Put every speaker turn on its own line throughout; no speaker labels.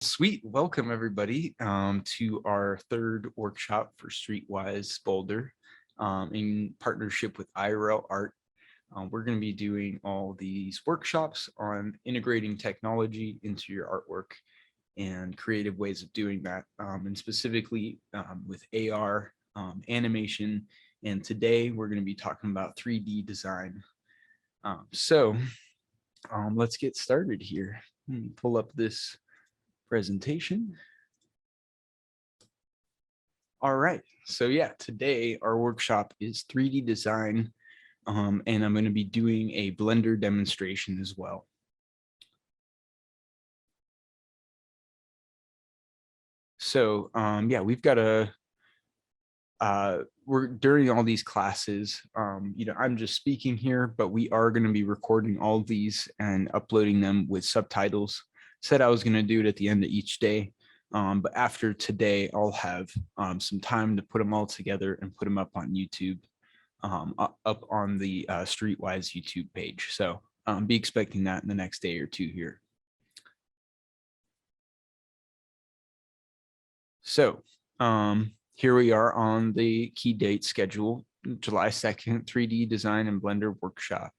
Sweet. Welcome everybody to our third workshop for Streetwise Boulder in partnership with IRL Art. We're going to be doing all these workshops on integrating technology into your artwork and creative ways of doing that, and specifically with AR, animation. And today we're going to be talking about 3D design. Let's get started here. Let me pull up this presentation. All right, so yeah, today our workshop is 3D design, and I'm going to be doing a Blender demonstration as well. So yeah, we've got we're during all these classes, I'm just speaking here, but we are going to be recording all of these and uploading them with subtitles. Said I was going to do it at the end of each day. But after today, I'll have some time to put them all together and put them up on YouTube, up on the Streetwise YouTube page. So be expecting that in the next day or two here. So here we are on the key date schedule, July 2nd, 3D design and Blender workshop.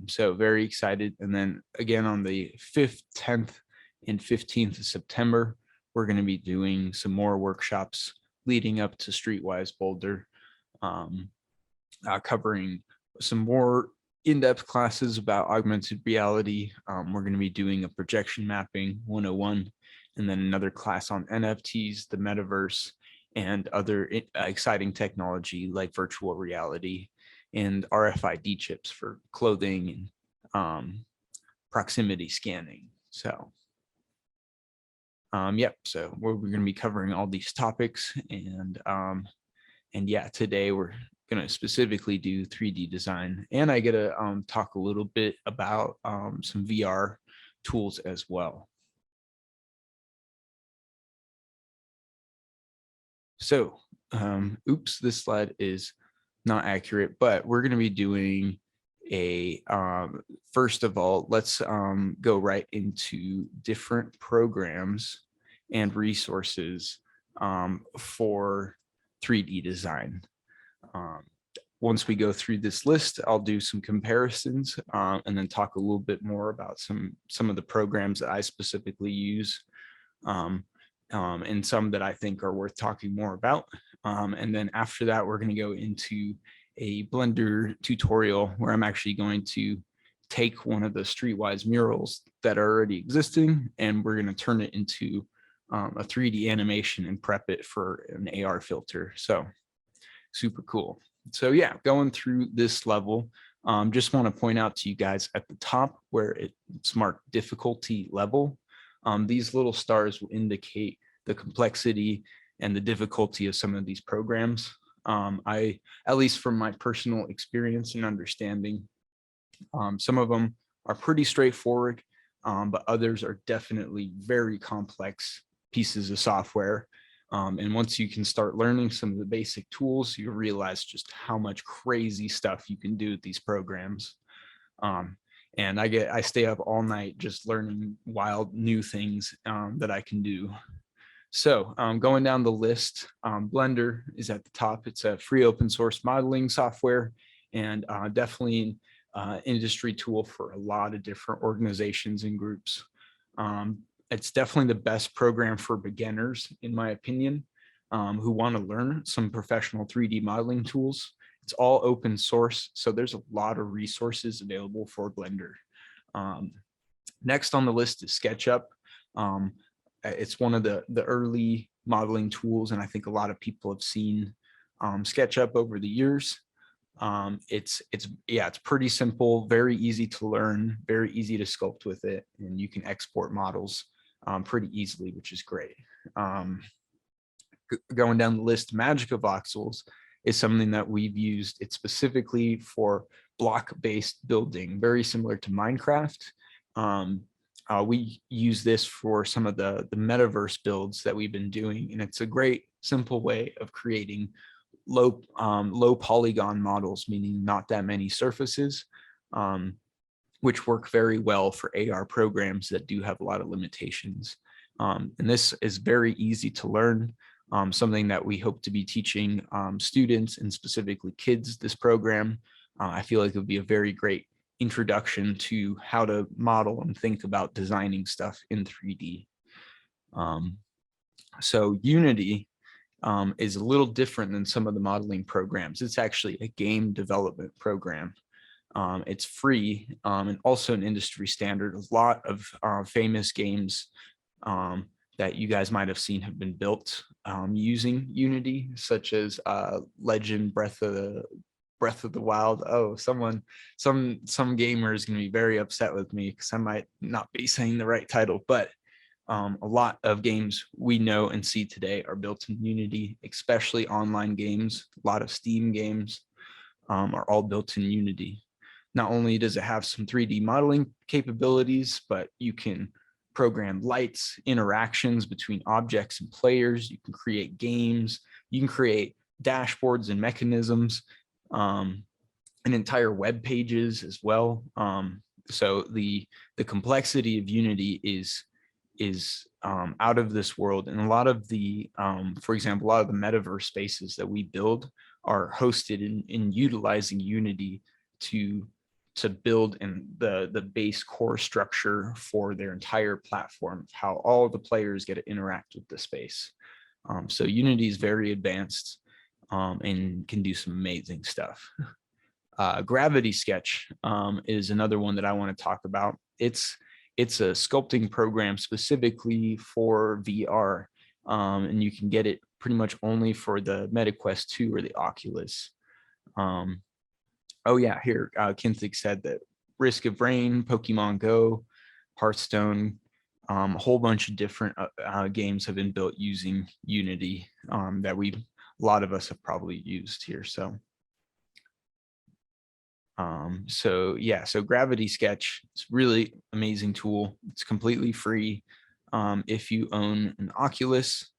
So very excited. And then again on the 5th, 10th, and 15th of September, we're going to be doing some more workshops leading up to Streetwise Boulder, covering some more in-depth classes about augmented reality. We're going to be doing a projection mapping 101, and then another class on NFTs, the metaverse, and other exciting technology like virtual reality and RFID chips for clothing and proximity scanning. So yep, so we're going to be covering all these topics, and yeah, today we're going to specifically do 3D design, and I get to talk a little bit about some VR tools as well. So oops, this slide is not accurate, but we're going to be doing a first of all, let's go right into different programs and resources for 3D design. Once we go through this list, I'll do some comparisons and then talk a little bit more about some of the programs that I specifically use, and some that I think are worth talking more about. And then after that, we're going to go into a Blender tutorial where I'm actually going to take one of the Streetwise murals that are already existing, and we're going to turn it into a 3D animation and prep it for an AR filter. So super cool. So yeah, going through this level, just want to point out to you guys at the top where it's marked difficulty level. These little stars will indicate the complexity and the difficulty of some of these programs. At least from my personal experience and understanding, some of them are pretty straightforward, but others are definitely very complex pieces of software. And once you can start learning some of the basic tools, you realize just how much crazy stuff you can do with these programs. And I stay up all night just learning wild new things that I can do. So going down the list, Blender is at the top. It's a free open source modeling software, and definitely an industry tool for a lot of different organizations and groups. It's definitely the best program for beginners, in my opinion, who want to learn some professional 3D modeling tools. It's all open source, so there's a lot of resources available for Blender. Next on the list is Sketchup. It's one of the early modeling tools, and I think a lot of people have seen Sketchup over the years. It's pretty simple, very easy to learn, very easy to sculpt with it, and you can export models pretty easily, which is great. Going down the list, Magic of Voxels is something that we've used. It's specifically for block-based building, very similar to Minecraft. We use this for some of the metaverse builds that we've been doing, and it's a great, simple way of creating low polygon models, meaning not that many surfaces, which work very well for AR programs that do have a lot of limitations. And this is very easy to learn, something that we hope to be teaching students and specifically kids this program. I feel like it would be a very great introduction to how to model and think about designing stuff in 3D. So Unity is a little different than some of the modeling programs. It's actually a game development program. It's free and also an industry standard. A lot of famous games that you guys might have seen have been built using Unity, such as Legend, Breath of the Wild. Oh, some gamer is going to be very upset with me because I might not be saying the right title, but a lot of games we know and see today are built in Unity, especially online games. A lot of Steam games are all built in Unity. Not only does it have some 3D modeling capabilities, but you can program lights, interactions between objects and players. You can create games. You can create dashboards and mechanisms, and entire web pages as well. So the complexity of Unity is out of this world. And a lot of the, for example, a lot of the metaverse spaces that we build are hosted in utilizing Unity to build in the base core structure for their entire platform, how all the players get to interact with the space. So Unity is very advanced and can do some amazing stuff. Gravity Sketch is another one that I want to talk about. It's a sculpting program specifically for VR, and you can get it pretty much only for the MetaQuest 2 or the Oculus. Oh yeah, here, Kinthig said that Risk of Rain, Pokemon Go, Hearthstone, a whole bunch of different games have been built using Unity that a lot of us have probably used here. So so Gravity Sketch, it's really amazing tool. It's completely free. If you own an Oculus,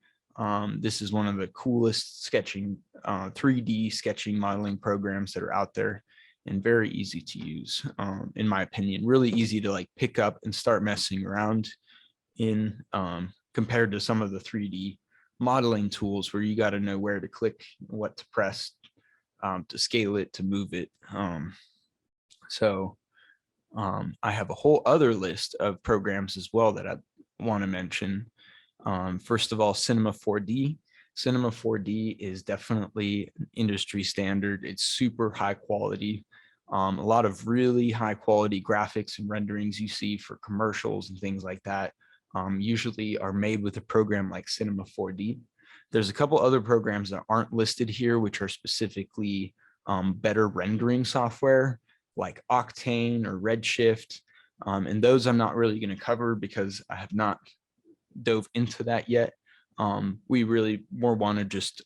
this is one of the coolest sketching, 3D sketching modeling programs that are out there, and very easy to use, in my opinion. Really easy to like pick up and start messing around in, compared to some of the 3D modeling tools where you got to know where to click, what to press, to scale it, to move it. I have a whole other list of programs as well that I want to mention. First of all, Cinema 4D. Cinema 4D is definitely an industry standard. It's super high quality. A lot of really high quality graphics and renderings you see for commercials and things like that usually are made with a program like Cinema 4D. There's a couple other programs that aren't listed here, which are specifically better rendering software like Octane or Redshift. And those I'm not really going to cover because I have not dove into that yet. We really more want to just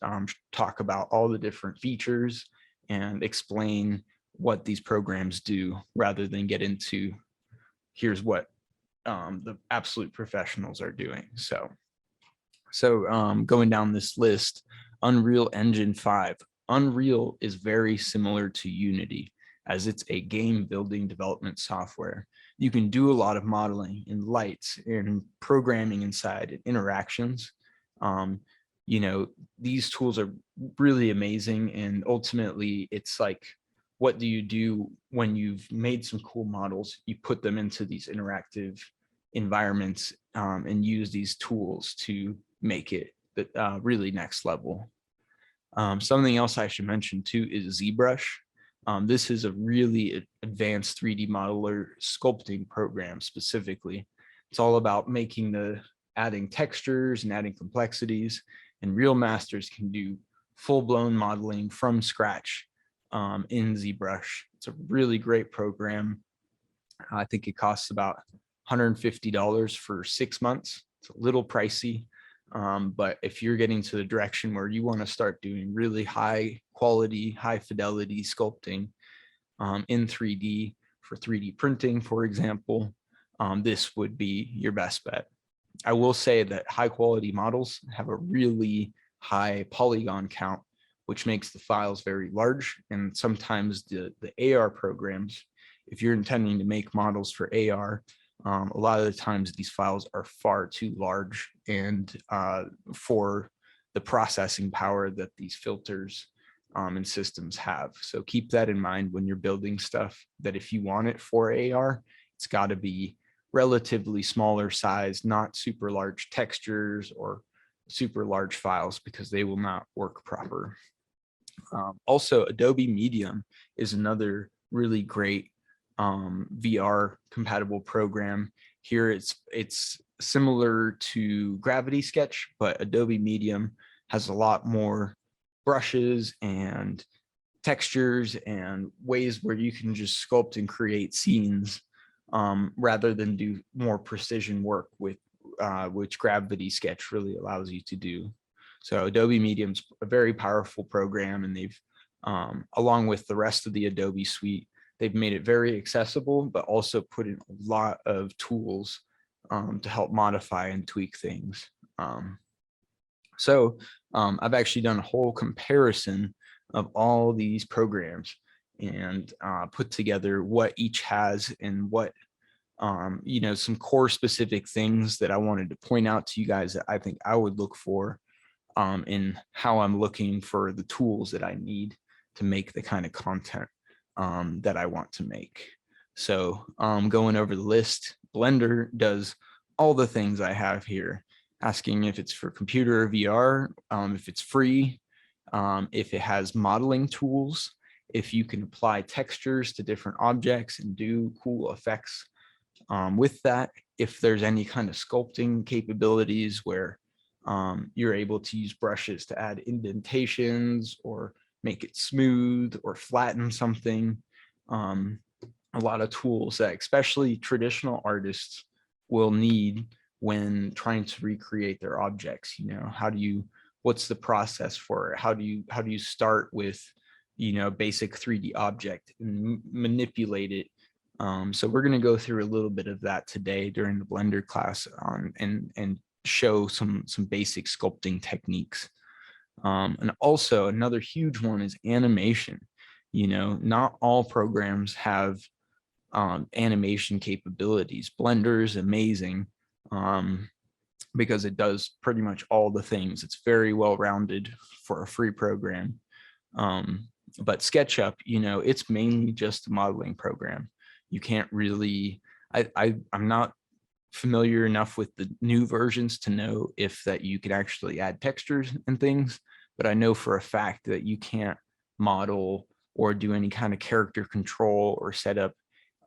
talk about all the different features and explain what these programs do rather than get into here's what the absolute professionals are doing. So going down this list, Unreal Engine 5. Unreal is very similar to Unity as it's a game building development software. You can do a lot of modeling in lights and programming inside and interactions. These tools are really amazing. And ultimately it's like, what do you do when you've made some cool models? You put them into these interactive environments and use these tools to make it really next level. Something else I should mention too is ZBrush. This is a really advanced 3D modeler sculpting program specifically. It's all about adding textures and adding complexities, and real masters can do full-blown modeling from scratch in ZBrush. It's a really great program. I think it costs about $150 for 6 months. It's a little pricey, but if you're getting to the direction where you want to start doing really high quality, high fidelity sculpting in 3D for 3D printing, for example, this would be your best bet. I will say that high quality models have a really high polygon count, which makes the files very large. And sometimes the AR programs, if you're intending to make models for AR, A lot of the times these files are far too large and for the processing power that these filters and systems have. So keep that in mind when you're building stuff, that if you want it for AR, it's got to be relatively smaller size, not super large textures or super large files, because they will not work proper. Also, Adobe Medium is another really great VR compatible program. Here it's similar to Gravity Sketch, but Adobe Medium has a lot more brushes and textures and ways where you can just sculpt and create scenes rather than do more precision work with which Gravity Sketch really allows you to do. So Adobe Medium's a very powerful program, and they've, along with the rest of the Adobe suite, they've made it very accessible, but also put in a lot of tools to help modify and tweak things. So I've actually done a whole comparison of all these programs and put together what each has and what, some core specific things that I wanted to point out to you guys that I think I would look for in how I'm looking for the tools that I need to make the kind of content that I want to make. So going over the list, Blender does all the things I have here, asking if it's for computer or VR, if it's free, if it has modeling tools, if you can apply textures to different objects and do cool effects with that, if there's any kind of sculpting capabilities where you're able to use brushes to add indentations or make it smooth or flatten something. A lot of tools that especially traditional artists will need when trying to recreate their objects. What's the process for it? How do you start with, basic 3D object and manipulate it? So we're going to go through a little bit of that today during the Blender class and show some basic sculpting techniques. And also another huge one is animation. Not all programs have animation capabilities. Blender is amazing because it does pretty much all the things. It's very well rounded for a free program. But SketchUp, it's mainly just a modeling program. You can't really, I'm not familiar enough with the new versions to know if that you could actually add textures and things, but I know for a fact that you can't model or do any kind of character control or setup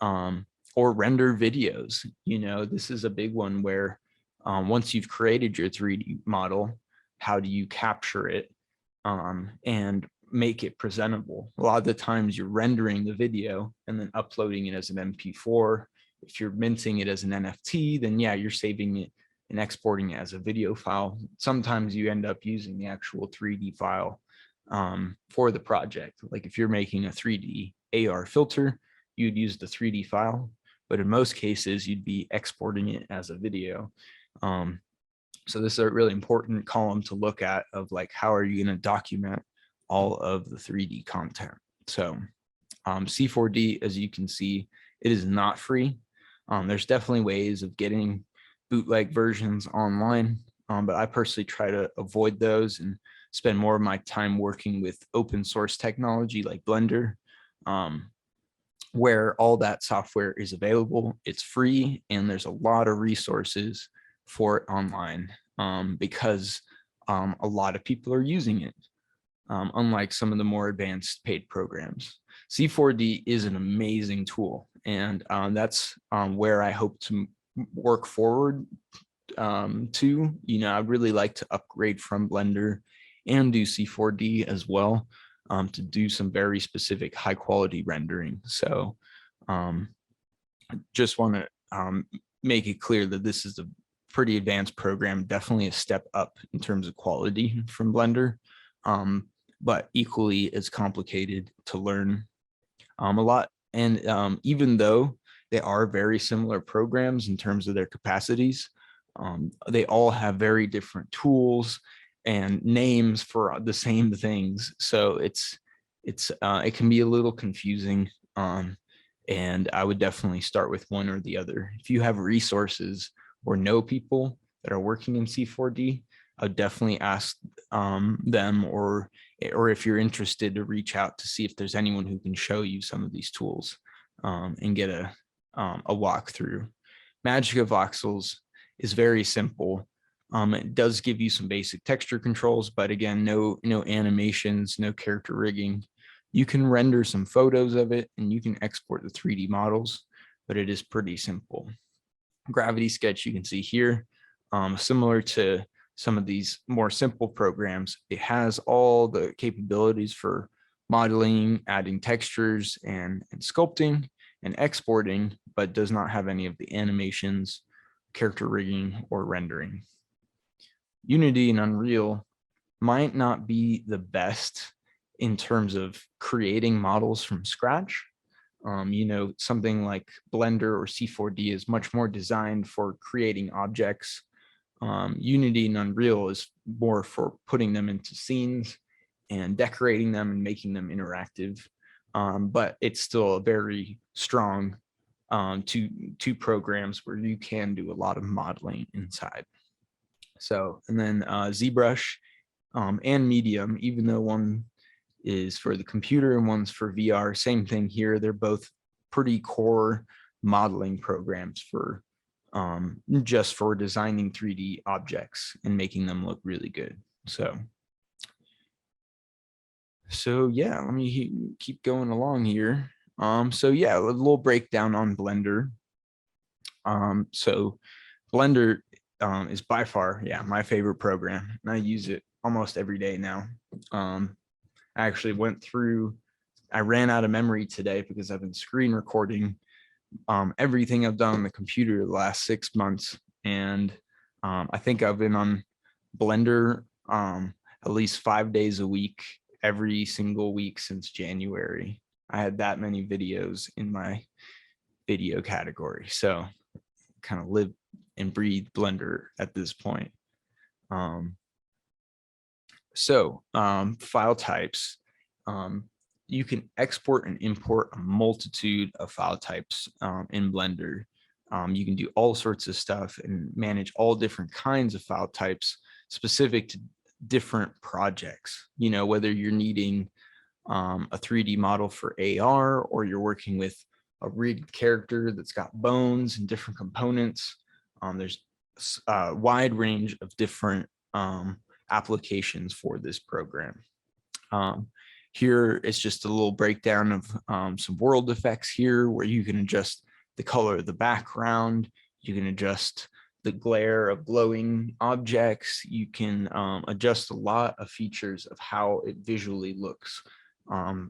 or render videos. This is a big one where once you've created your 3D model, how do you capture it and make it presentable? A lot of the times you're rendering the video and then uploading it as an MP4. If you're minting it as an NFT, then yeah, you're saving it and exporting it as a video file. Sometimes you end up using the actual 3D file for the project. Like if you're making a 3D AR filter, you'd use the 3D file, but in most cases you'd be exporting it as a video. So this is a really important column to look at of like, how are you going to document all of the 3D content? So C4D, as you can see, it is not free. There's definitely ways of getting bootleg versions online, but I personally try to avoid those and spend more of my time working with open source technology like Blender, where all that software is available. It's free, and there's a lot of resources for it online because a lot of people are using it, unlike some of the more advanced paid programs. C4D is an amazing tool, and that's where I hope to work forward to. I'd really like to upgrade from Blender and do C4D as well to do some very specific high quality rendering. So just want to make it clear that this is a pretty advanced program, definitely a step up in terms of quality from Blender, but equally as complicated to learn a lot. And even though they are very similar programs in terms of their capacities, they all have very different tools and names for the same things. So it can be a little confusing. And I would definitely start with one or the other. If you have resources or know people that are working in C4D, I would definitely ask them, or if you're interested, to reach out to see if there's anyone who can show you some of these tools and get a walkthrough. Magic of voxels is very simple. It does give you some basic texture controls, but again, no animations, no character rigging. You can render some photos of it and you can export the 3D models, but it is pretty simple. Gravity Sketch, you can see here, similar to some of these more simple programs, it has all the capabilities for modeling, adding textures and sculpting and exporting, but does not have any of the animations, character rigging, or rendering. Unity and Unreal might not be the best in terms of creating models from scratch. Something like Blender or C4D is much more designed for creating objects. Unity and Unreal is more for putting them into scenes and decorating them and making them interactive. But it's still a very strong two programs where you can do a lot of modeling inside. So, and then ZBrush and Medium, even though one is for the computer and one's for VR, same thing here. They're both pretty core modeling programs for just for designing 3D objects and making them look really good. So yeah, let me keep going along here. So yeah, a little breakdown on Blender. So Blender is by far, my favorite program, and I use it almost every day now. I actually I ran out of memory today because I've been screen recording everything I've done on the computer the last 6 months. And I think I've been on Blender at least 5 days a week, every single week since January. I had that many videos in my video category. So kind of live and breathe Blender at this point. File types. You can export and import a multitude of file types in Blender. You can do all sorts of stuff and manage all different kinds of file types specific to different projects. Whether you're needing a 3D model for AR, or you're working with a rigged character that's got bones and different components. There's a wide range of different applications for this program. Here is just a little breakdown of some world effects here, where you can adjust the color of the background. You can adjust the glare of glowing objects. You can adjust a lot of features of how it visually looks,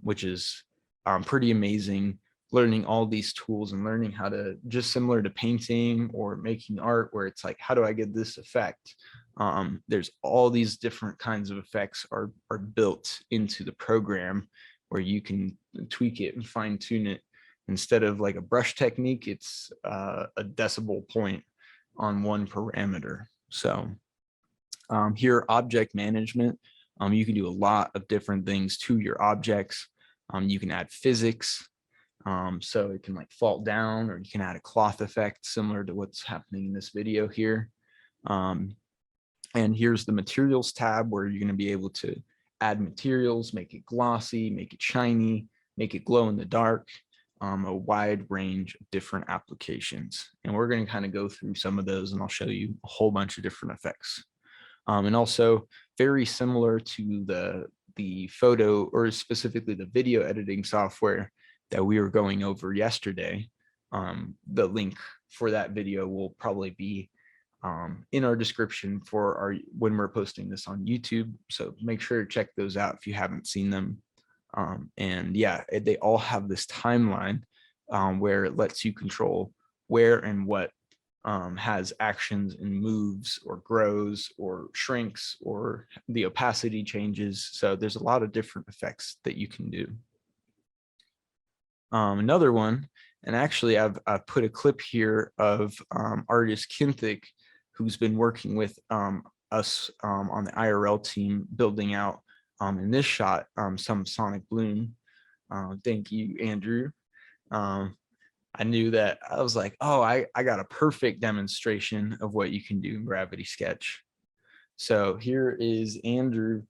which is pretty amazing. Learning all these tools and learning how to, just similar to painting or making art, where it's like, how do I get this effect? There's all these different kinds of effects are built into the program, where you can tweak it and fine tune it. Instead of like a brush technique, it's a decibel point on one parameter. So here, object management. You can do a lot of different things to your objects. You can add physics. So it can like fall down, or you can add a cloth effect similar to what's happening in this video here. And here's the materials tab, where you're going to be able to add materials, make it glossy, make it shiny, make it glow in the dark, a wide range of different applications. And we're going to kind of go through some of those, and I'll show you a whole bunch of different effects. And also very similar to the photo, or specifically the video editing software that we were going over yesterday. The link for that video will probably be in our description for when we're posting this on YouTube. So make sure to check those out if you haven't seen them. And yeah, they all have this timeline where it lets you control where and what has actions and moves, or grows, or shrinks, or the opacity changes. So there's a lot of different effects that you can do. Another one, and actually I've put a clip here of artist Kinthic, who's been working with us on the IRL team, building out in this shot some Sonic Bloom. Thank you, Andrew. I knew that I was like, oh, I got a perfect demonstration of what you can do in Gravity Sketch. So here is Andrew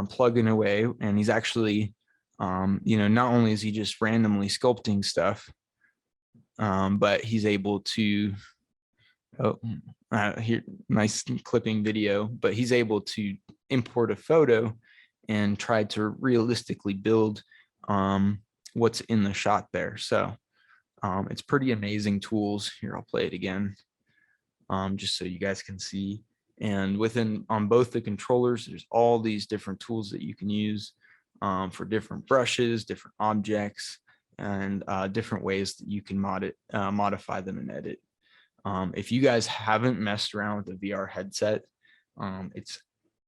plugging away, and he's actually, not only is he just randomly sculpting stuff, but he's able to, here, nice clipping video, but he's able to import a photo and try to realistically build what's in the shot there. So it's pretty amazing tools. Here, I'll play it again, just so you guys can see. And on both the controllers, there's all these different tools that you can use for different brushes, different objects, and different ways that you can modify them and edit. If you guys haven't messed around with the VR headset,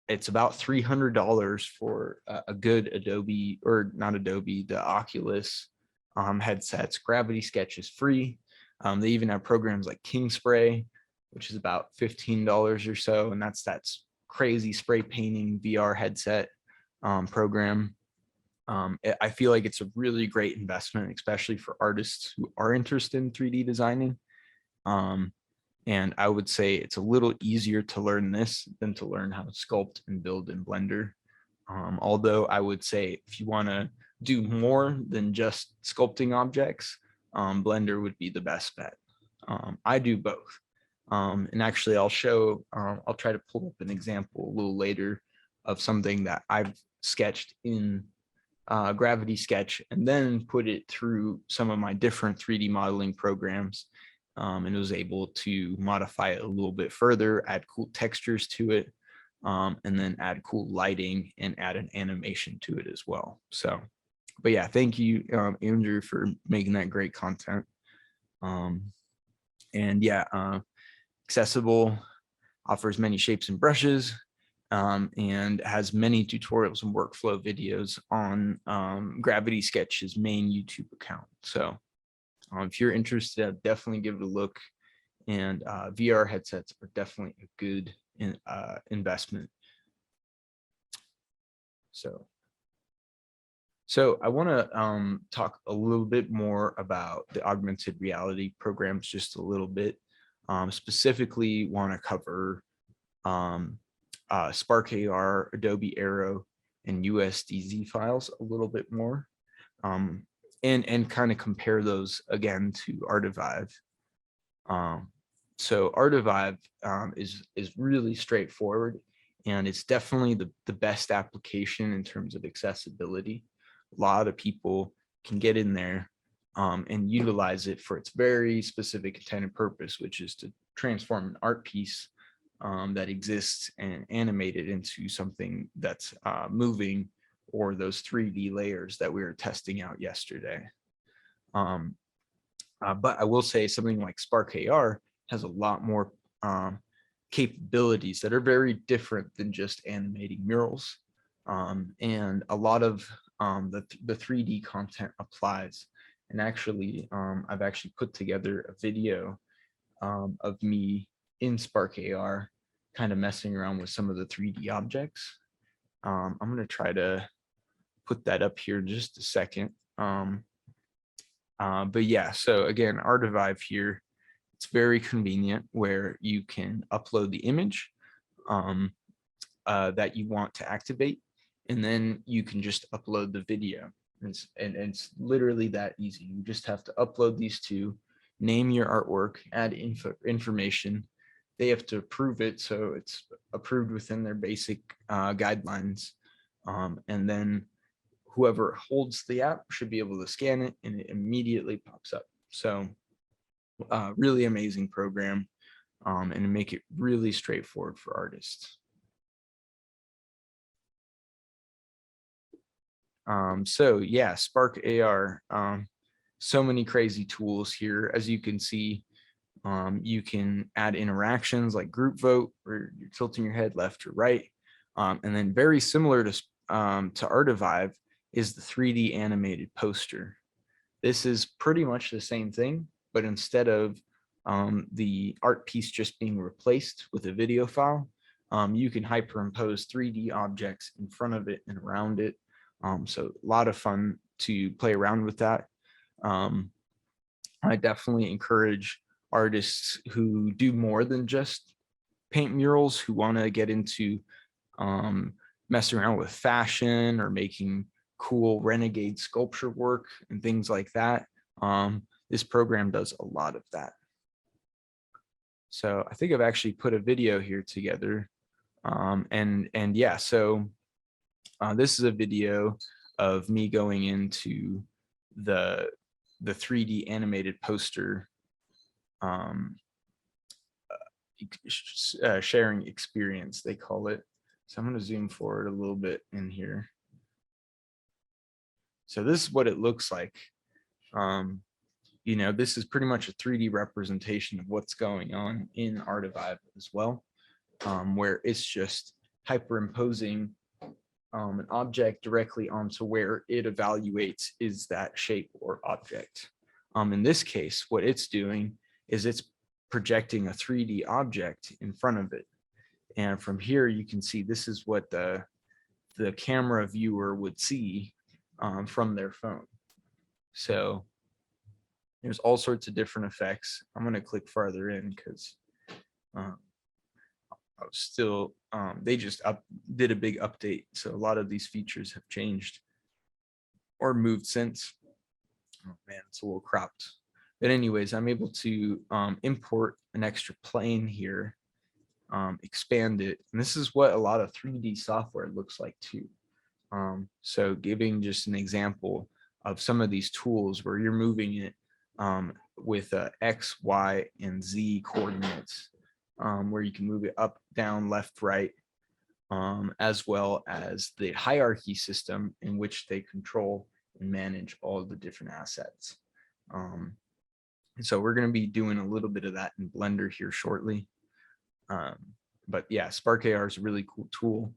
it's about $300 for a good Adobe, or not Adobe, the Oculus headsets. Gravity Sketch is free. They even have programs like King Spray, which is about $15 or so, and that's crazy spray painting VR headset program. I feel like it's a really great investment, especially for artists who are interested in 3D designing. And I would say it's a little easier to learn this than to learn how to sculpt and build in Blender. Although I would say if you want to do more than just sculpting objects, Blender would be the best bet. I do both. And actually I'll try to pull up an example a little later of something that I've sketched in Gravity Sketch and then put it through some of my different 3D modeling programs, and was able to modify it a little bit further, add cool textures to it, and then add cool lighting and add an animation to it as well. So, but yeah, thank you, Andrew, for making that great content. And yeah, accessible, offers many shapes and brushes, and has many tutorials and workflow videos on Gravity Sketch's main YouTube account. So if you're interested, I'd definitely give it a look. And VR headsets are definitely a good investment. So I want to talk a little bit more about the augmented reality programs, just a little bit. Specifically want to cover Spark AR, Adobe Aero, and USDZ files a little bit more. And kind of compare those again to Artivive. So Artivive is really straightforward, and it's definitely the best application in terms of accessibility. A lot of people can get in there and utilize it for its very specific intended purpose, which is to transform an art piece that exists and animate it into something that's moving, or those 3D layers that we were testing out yesterday. But I will say something like Spark AR has a lot more capabilities that are very different than just animating murals. And a lot of the 3D content applies. And actually, I've actually put together a video of me in Spark AR kind of messing around with some of the 3D objects. I'm going to try to put that up here in just a second. But yeah, so again, Artivive here, it's very convenient where you can upload the image that you want to activate, and then you can just upload the video. And it's literally that easy. You just have to upload these two, name your artwork, add information. They have to approve it, so it's approved within their basic guidelines. And then whoever holds the app should be able to scan it, and it immediately pops up. So really amazing program, and make it really straightforward for artists. So yeah, Spark AR, so many crazy tools here. As you can see, you can add interactions like group vote, where you're tilting your head left or right. And then very similar to Artivive is the 3D animated poster. This is pretty much the same thing, but instead of the art piece just being replaced with a video file, you can hyperimpose 3D objects in front of it and around it. So a lot of fun to play around with that. I definitely encourage artists who do more than just paint murals, who want to get into messing around with fashion or making cool renegade sculpture work and things like that. This program does a lot of that. So I think I've actually put a video here together. And yeah, so this is a video of me going into the 3D animated poster sharing experience, they call it. So I'm going to zoom forward a little bit in here. So this is what it looks like. You know, this is pretty much a 3D representation of what's going on in Artivive as well, where it's just hyperimposing an object directly onto where it evaluates is that shape or object. In this case, what it's doing is it's projecting a 3D object in front of it. And from here, you can see this is what the camera viewer would see from their phone. So there's all sorts of different effects. I'm going to click farther in because I was still, they just did a big update. So a lot of these features have changed or moved since. Oh man, it's a little cropped. But anyways, I'm able to import an extra plane here, expand it. And this is what a lot of 3D software looks like too. So giving just an example of some of these tools where you're moving it with X, Y, and Z coordinates, where you can move it up, down, left, right, as well as the hierarchy system in which they control and manage all of the different assets. And so we're going to be doing a little bit of that in Blender here shortly. But yeah, Spark AR is a really cool tool.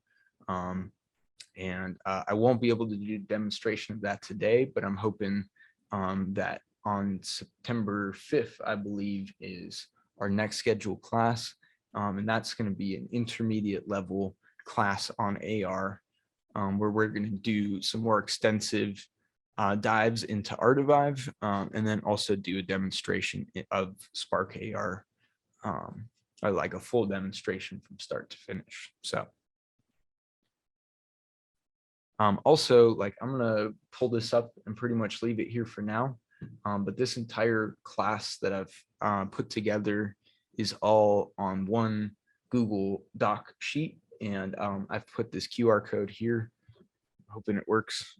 And I won't be able to do a demonstration of that today, but I'm hoping that on September 5th, I believe, is our next scheduled class. And that's going to be an intermediate level class on AR, where we're going to do some more extensive dives into Artivive, and then also do a demonstration of Spark AR, or like a full demonstration from start to finish. So also, like, I'm gonna pull this up and pretty much leave it here for now. But this entire class that I've put together is all on one Google Doc sheet, and I've put this QR code here, hoping it works.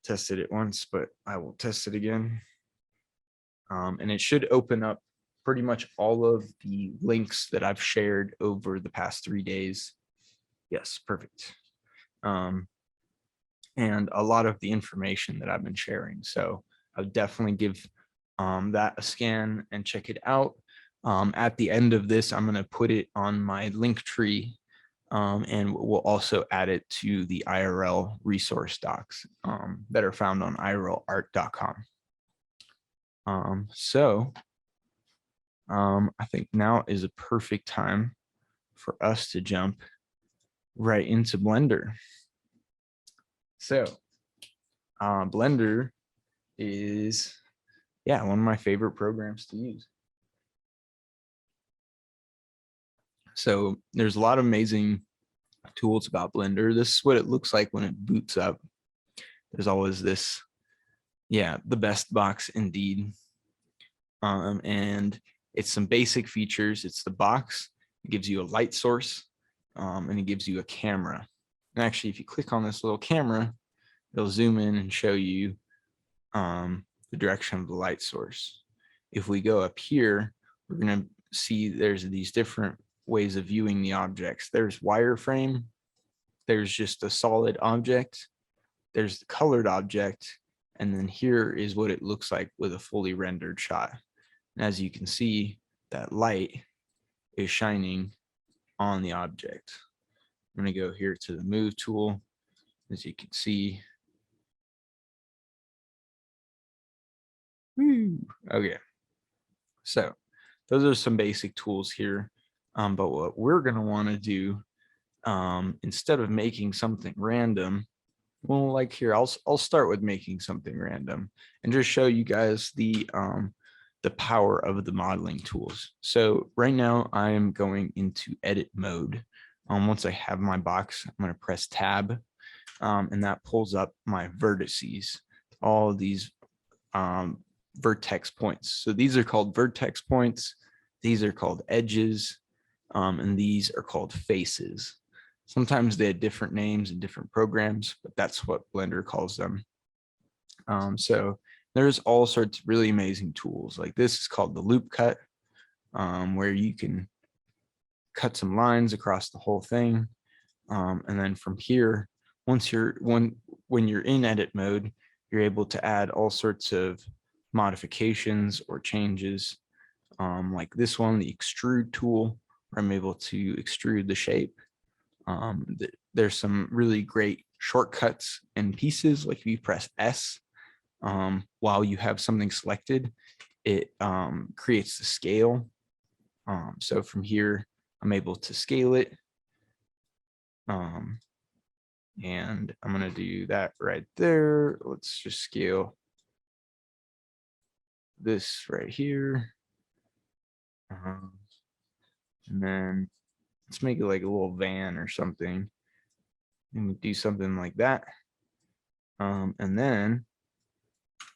Tested it once, but I will test it again. And it should open up pretty much all of the links that I've shared over the past 3 days. Yes, perfect. And a lot of the information that I've been sharing. So I'll definitely give that a scan and check it out. At the end of this, I'm going to put it on my link tree, and we'll also add it to the IRL resource docs that are found on irlart.com. So I think now is a perfect time for us to jump right into Blender. So Blender is, yeah, one of my favorite programs to use. So there's a lot of amazing tools about Blender. This is what it looks like when it boots up. There's always this, yeah, the best box indeed. And it's some basic features. It's the box. It gives you a light source, and it gives you a camera. And actually, if you click on this little camera, it'll zoom in and show you the direction of the light source. If we go up here, we're going to see there's these different ways of viewing the objects. There's wireframe. There's just a solid object. There's the colored object. And then here is what it looks like with a fully rendered shot. And as you can see, that light is shining on the object. I'm going to go here to the move tool. As you can see. Okay. So those are some basic tools here. But what we're going to want to do, instead of making something random, Well, like here, I'll start with making something random and just show you guys the power of the modeling tools. So right now I am going into edit mode. Once I have my box, I'm going to press tab, and that pulls up my vertices, all of these vertex points. So these are called vertex points. These are called edges, and these are called faces. Sometimes they have different names in different programs, but that's what Blender calls them. So there's all sorts of really amazing tools. Like this is called the loop cut, where you can cut some lines across the whole thing. And then from here, when you're in edit mode, you're able to add all sorts of modifications or changes, like this one, the extrude tool, where I'm able to extrude the shape. There's some really great shortcuts and pieces, like if you press S while you have something selected, it creates the scale. So from here, I'm able to scale it. And I'm going to do that right there. Let's just scale this right here. And then let's make it like a little van or something. And do something like that. And then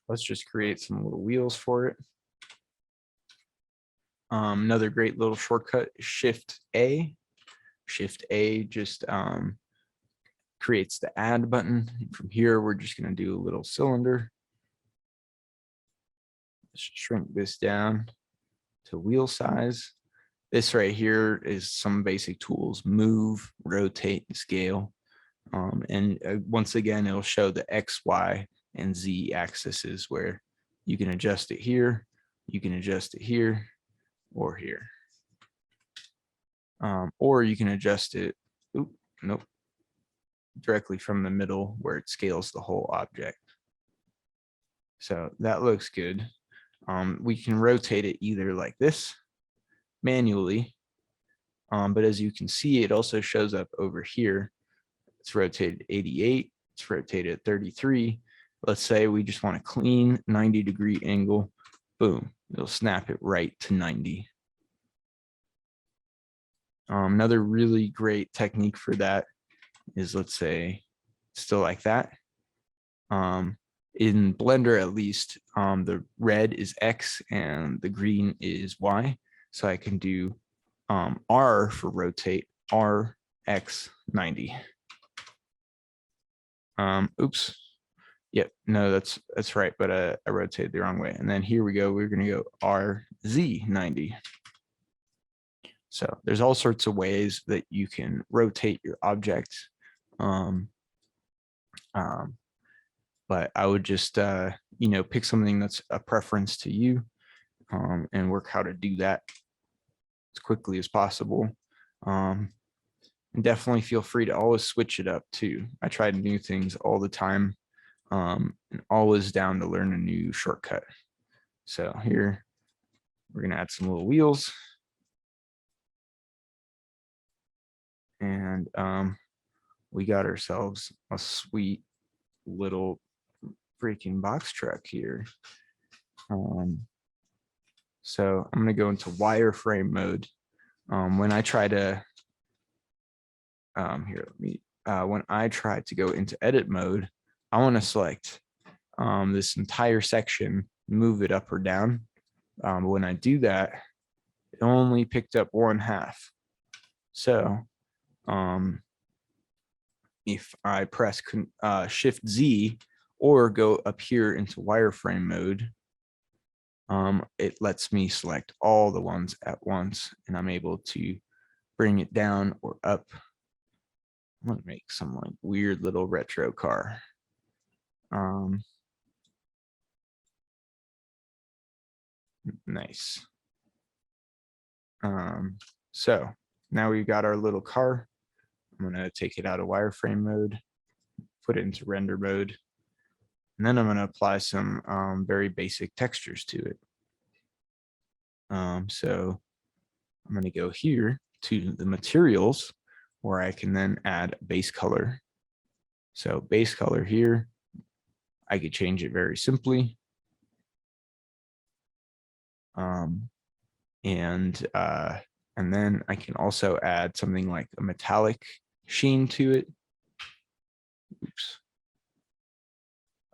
let's just create some little wheels for it. Another great little shortcut is Shift A. Shift A just creates the add button. And from here, we're just going to do a little cylinder. Let's shrink this down to wheel size. This right here is some basic tools: move, rotate, and scale. And once again, it'll show the X, Y, and Z axes where you can adjust it here, you can adjust it here, or here. Or you can adjust it, directly from the middle where it scales the whole object. So that looks good. We can rotate it either like this, manually, but as you can see, it also shows up over here. It's rotated 88, it's rotated 33. Let's say we just want a clean 90-degree angle. Boom, it'll snap it right to 90. Another really great technique for that is, let's say, still like that. In Blender, at least, the red is X and the green is Y. So I can do R for rotate, R, X, 90. Oops. Yep, no, that's right, but I rotated the wrong way. And then here we go, we're gonna go RZ 90. So there's all sorts of ways that you can rotate your object. But I would just, pick something that's a preference to you, and work how to do that as quickly as possible. And definitely feel free to always switch it up too. I try new things all the time, and always down to learn a new shortcut. So here, we're gonna add some little wheels. And we got ourselves a sweet little freaking box truck here. So I'm going to go into wireframe mode. When I try to when I try to go into edit mode, I want to select this entire section, move it up or down. When I do that, it only picked up 1/2. So if I press Shift Z or go up here into wireframe mode, it lets me select all the ones at once, and I'm able to bring it down or up. I'm gonna make some like weird little retro car. Nice. So now we've got our little car. I'm gonna take it out of wireframe mode, put it into render mode, and then I'm gonna apply some very basic textures to it. So I'm gonna go here to the materials, where I can then add base color. So base color here, I could change it very simply. And then I can also add something like a metallic sheen to it. Oops.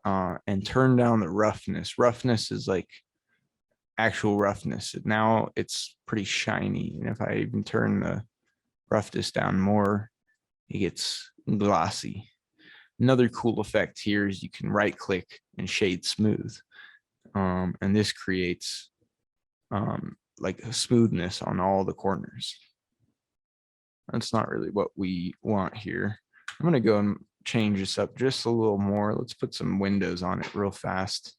And turn down the roughness. Roughness is like actual roughness. Now it's pretty shiny. And if I even turn the roughness down more, it gets glossy. Another cool effect here is you can right click and shade smooth. And this creates like a smoothness on all the corners. That's not really what we want here. I'm going to go and change this up just a little more. Let's put some windows on it real fast.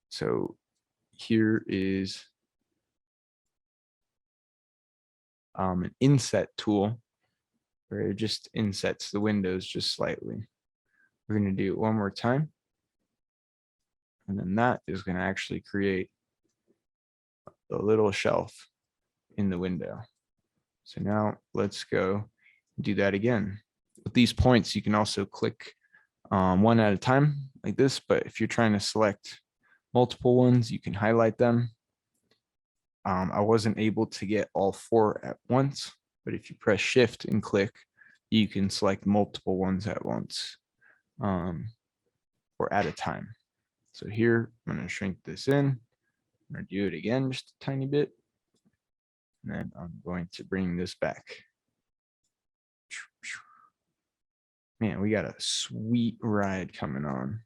So here is an inset tool where it just insets the windows just slightly. We're going to do it one more time. And then that is going to actually create a little shelf in the window. So now let's go do that again. With these points, you can also click one at a time like this, but if you're trying to select multiple ones, you can highlight them. I wasn't able to get all 4 at once, but if you press shift and click, you can select multiple ones at once or at a time. So here, I'm going to shrink this in. I'm going to do it again just a tiny bit. And then I'm going to bring this back. Man, we got a sweet ride coming on.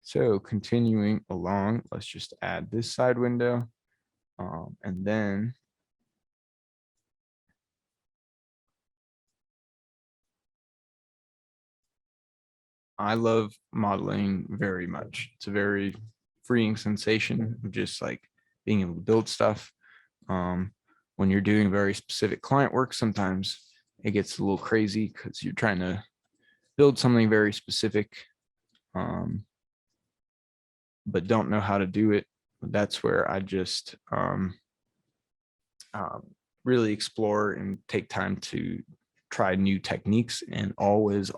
So continuing along, let's just add this side window. And then I love modeling very much. It's a very freeing sensation of just like being able to build stuff. When you're doing very specific client work, sometimes it gets a little crazy because you're trying to build something very specific, but don't know how to do it. That's where I just really explore and take time to try new techniques, and always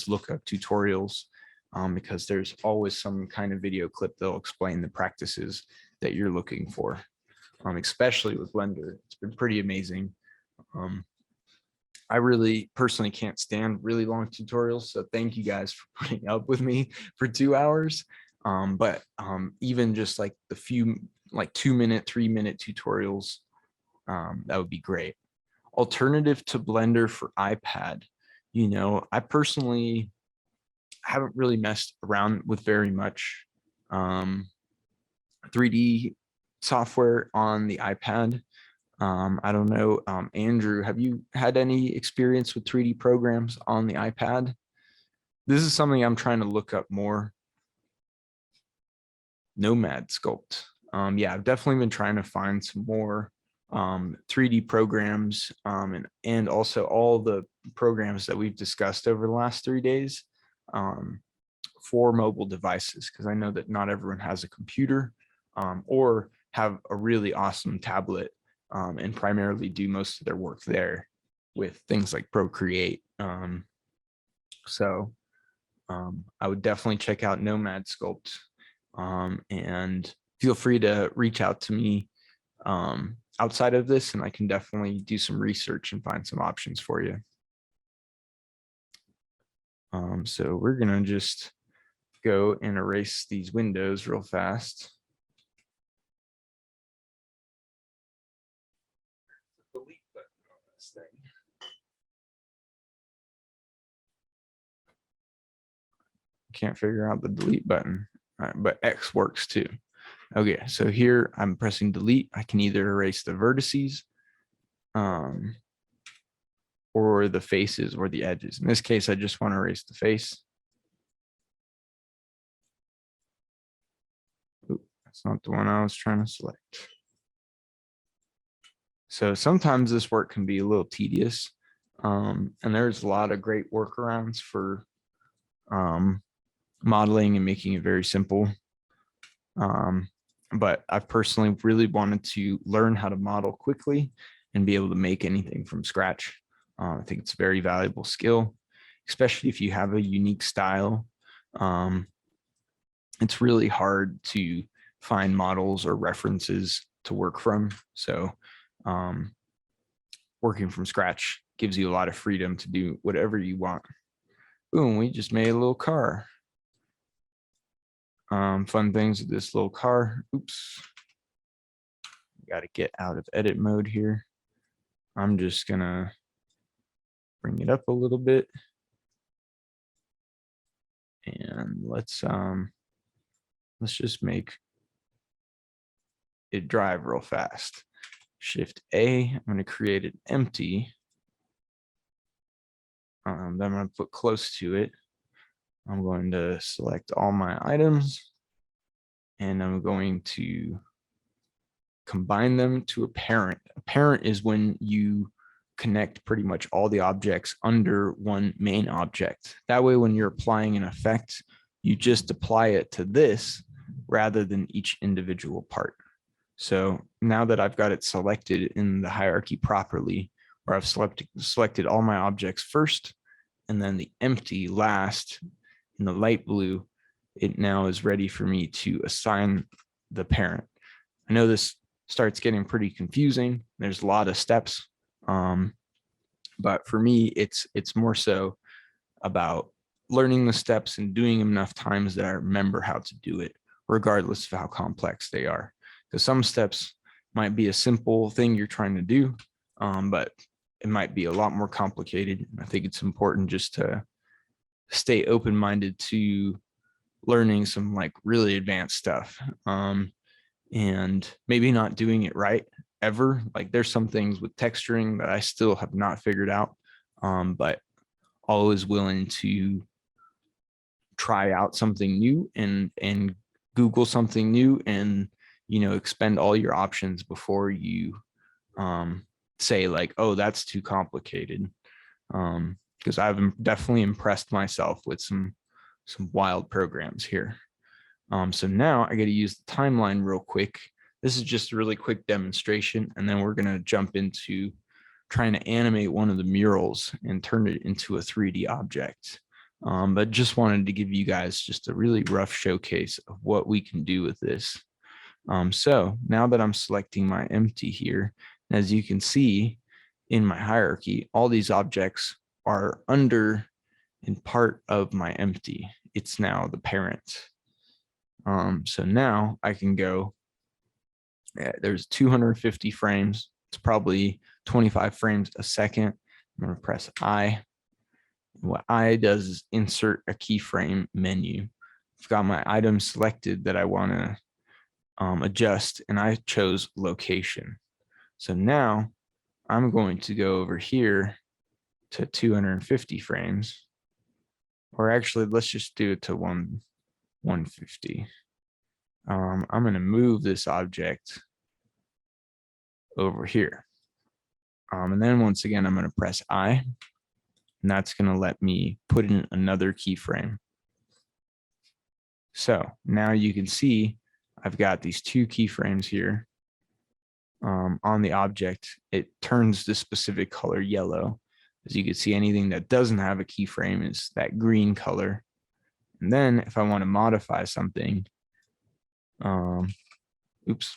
look up tutorials because there's always some kind of video clip that'll explain the practices that you're looking for, especially with Blender. It's been pretty amazing. I really personally can't stand really long tutorials, so thank you guys for putting up with me for 2 hours. But even just like the few like 2-minute, 3-minute tutorials, that would be great. Alternative to Blender for iPad, I personally haven't really messed around with very much 3D software on the iPad. I don't know, Andrew, have you had any experience with 3D programs on the iPad? This is something I'm trying to look up more. Nomad Sculpt. Yeah, I've definitely been trying to find some more 3D programs, and also all the programs that we've discussed over the last 3 days for mobile devices, because I know that not everyone has a computer or have a really awesome tablet and primarily do most of their work there with things like Procreate. So I would definitely check out Nomad Sculpt, and feel free to reach out to me outside of this, and I can definitely do some research and find some options for you. So we're gonna just go and erase these windows real fast. Delete button on this thing. Can't figure out the delete button, but X works too. Okay, so here I'm pressing delete. I can either erase the vertices or the faces or the edges. In this case, I just want to erase the face. Ooh, that's not the one I was trying to select. So sometimes this work can be a little tedious, and there's a lot of great workarounds for modeling and making it very simple. But I've personally really wanted to learn how to model quickly and be able to make anything from scratch. I think it's a very valuable skill, especially if you have a unique style. It's really hard to find models or references to work from. So working from scratch gives you a lot of freedom to do whatever you want. Boom, we just made a little car. Fun things with this little car. Oops. Got to get out of edit mode here. I'm just gonna bring it up a little bit. And let's just make it drive real fast. Shift A, I'm going to create an empty. Then I'm going to put close to it. I'm going to select all my items and I'm going to combine them to a parent. A parent is when you connect pretty much all the objects under one main object. That way, when you're applying an effect, you just apply it to this rather than each individual part. So now that I've got it selected in the hierarchy properly, where I've selected all my objects first and then the empty last in the light blue, it now is ready for me to assign the parent. I know this starts getting pretty confusing. There's a lot of steps. But for me, it's more so about learning the steps and doing them enough times that I remember how to do it, regardless of how complex they are. Because some steps might be a simple thing you're trying to do, but it might be a lot more complicated. I think it's important just to stay open-minded to learning some like really advanced stuff, and maybe not doing it right ever. Like there's some things with texturing that I still have not figured out, but always willing to try out something new and Google something new and, you know, expend all your options before you say like, oh, that's too complicated. Because I've definitely impressed myself with some wild programs here. So now I got to use the timeline real quick. This is just a really quick demonstration, and then we're going to jump into trying to animate one of the murals and turn it into a 3D object. But just wanted to give you guys just a really rough showcase of what we can do with this. So now that I'm selecting my empty here, as you can see in my hierarchy, all these objects are under and part of my empty. It's now the parent. So now I can go, there's 250 frames. It's probably 25 frames a second. I'm going to press I. What I does is insert a keyframe menu. I've got my item selected that I want to adjust, and I chose location. So now I'm going to go over here to 250 frames, or actually let's just do it to 150. I'm going to move this object over here. And then once again, I'm going to press I, and that's going to let me put in another keyframe. So now you can see I've got these two keyframes here on the object. It turns the specific color yellow. As you can see, anything that doesn't have a keyframe is that green color. And then if I want to modify something, oops,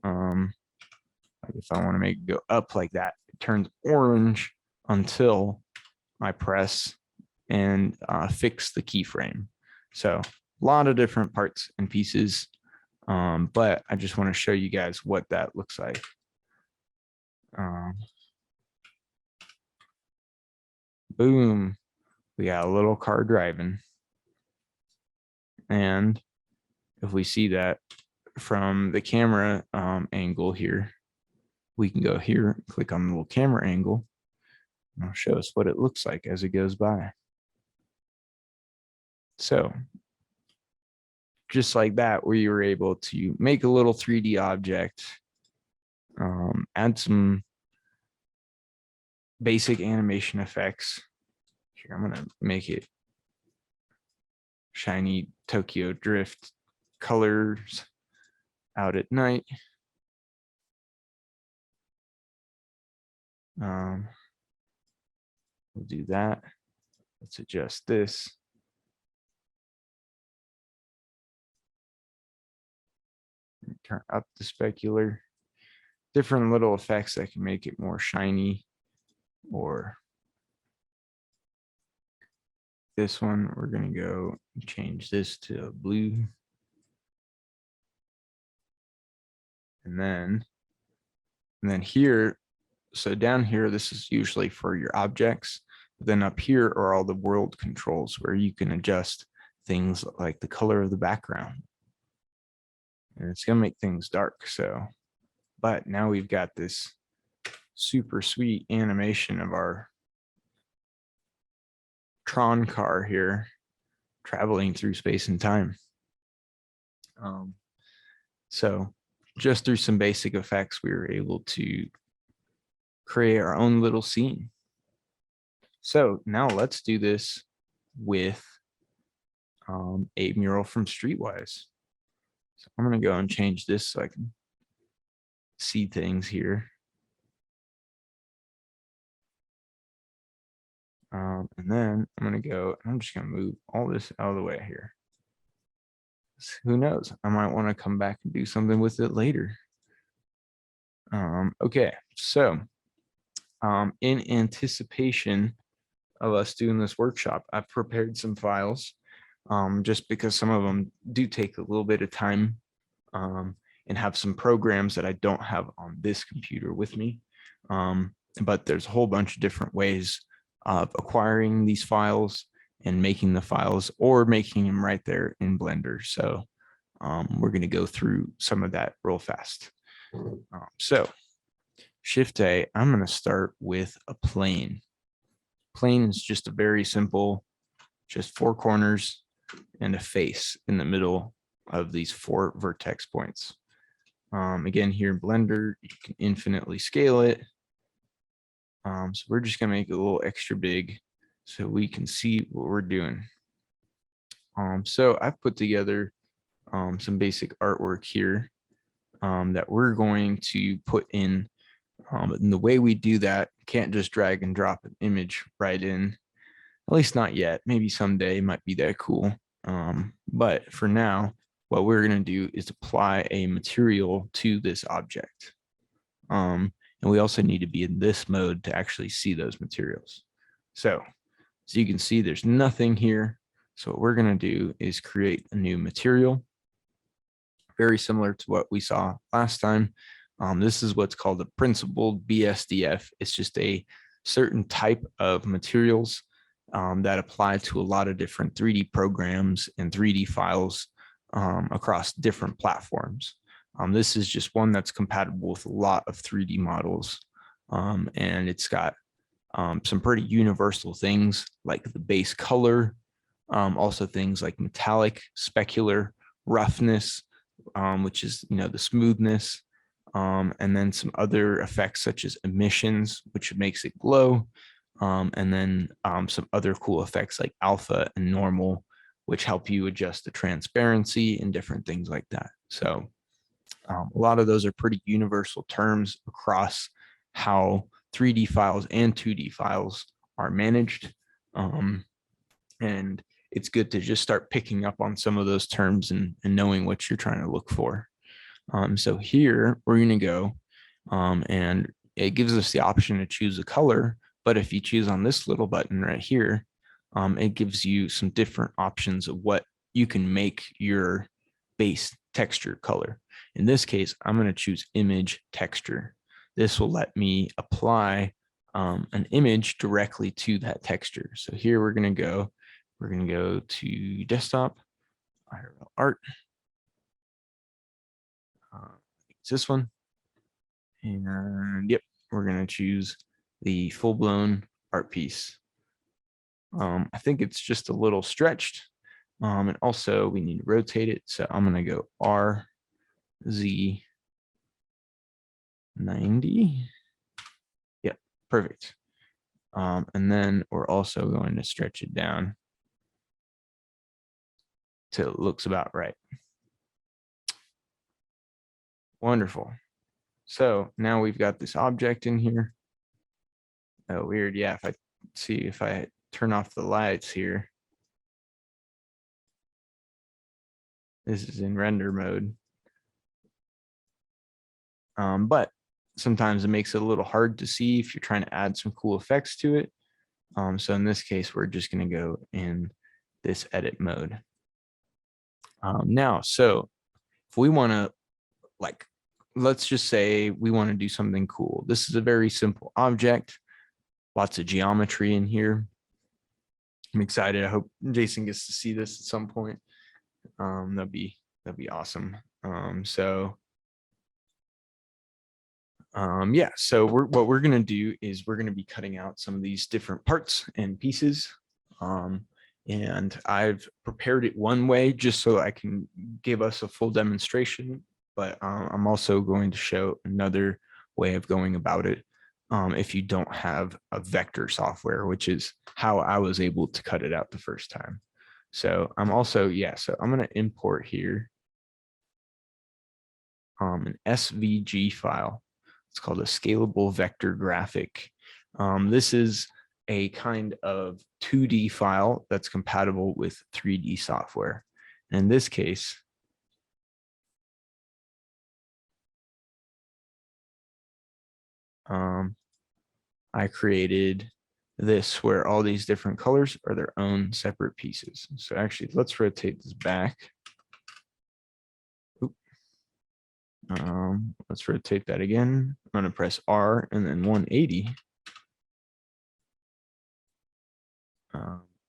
like if I want to make it go up like that, it turns orange until I press and fix the keyframe. So a lot of different parts and pieces, but I just want to show you guys what that looks like. Boom, we got a little car driving. And if we see that from the camera angle here, we can go here, click on the little camera angle, and it'll show us what it looks like as it goes by. So just like that, we were able to make a little 3D object, add some basic animation effects. Here, I'm gonna make it shiny Tokyo Drift colors out at night. We'll do that. Let's adjust this. Turn up the specular. Different little effects that can make it more shiny, or this one, we're going to go change this to blue. And then here, so down here, this is usually for your objects. But then up here are all the world controls where you can adjust things like the color of the background. And it's going to make things dark. So, but now we've got this super sweet animation of our Tron car here traveling through space and time. So just through some basic effects, we were able to create our own little scene. So now let's do this with a mural from Streetwise. So I'm going to go and change this so I can see things here. And then I'm going to go, I'm just going to move all this out of the way here. Who knows? I might want to come back and do something with it later. Okay, so in anticipation of us doing this workshop, I've prepared some files just because some of them do take a little bit of time and have some programs that I don't have on this computer with me. But there's a whole bunch of different ways of acquiring these files and making the files or making them right there in Blender. So we're going to go through some of that real fast. So Shift A, I'm going to start with a plane. Plane is just a very simple, just 4 corners and a face in the middle of these 4 vertex points. Again, here in Blender, you can infinitely scale it. So we're just going to make it a little extra big so we can see what we're doing. So I've put together some basic artwork here that we're going to put in. And the way we do that, can't just drag and drop an image right in, at least not yet. Maybe someday might be that cool. But for now, what we're going to do is apply a material to this object. And we also need to be in this mode to actually see those materials. So as you can see, there's nothing here. So what we're going to do is create a new material, very similar to what we saw last time. This is what's called a principled Bsdf. It's just a certain type of materials that apply to a lot of different 3D programs and 3D files across different platforms. This is just one that's compatible with a lot of 3D models. And it's got some pretty universal things like the base color, also things like metallic, specular, roughness, which is, the smoothness, and then some other effects such as emissions, which makes it glow, and then some other cool effects like alpha and normal, which help you adjust the transparency and different things like that. So a lot of those are pretty universal terms across how 3D files and 2D files are managed. And it's good to just start picking up on some of those terms and knowing what you're trying to look for. So here we're going to go and it gives us the option to choose a color. But if you choose on this little button right here, it gives you some different options of what you can make your base texture color. In this case, I'm going to choose image texture. This will let me apply an image directly to that texture. So here we're going to go to desktop, IRL art. It's this one. And yep, we're going to choose the full-blown art piece. I think it's just a little stretched. And also we need to rotate it. So I'm going to go RZ 90. Yep, perfect. And then we're also going to stretch it down till it looks about right. Wonderful. So now we've got this object in here. Oh, weird. Yeah, if I see if I turn off the lights here, this is in render mode. But sometimes it makes it a little hard to see if you're trying to add some cool effects to it. So in this case, we're just going to go in this edit mode. Now, so if we want to, like, let's just say we want to do something cool. This is a very simple object, lots of geometry in here. I'm excited. I hope Jason gets to see this at some point. That'd be awesome. Yeah, so what we're gonna do is we're gonna be cutting out some of these different parts and pieces. And I've prepared it one way just so I can give us a full demonstration, but I'm also going to show another way of going about it if you don't have a vector software, which is how I was able to cut it out the first time. So I'm also, yeah, so I'm gonna import here an SVG file. It's called a scalable vector graphic. This is a kind of 2D file that's compatible with 3D software. In this case, I created this where all these different colors are their own separate pieces. So actually, let's rotate this back. Let's rotate that again. I'm going to press R and then 180.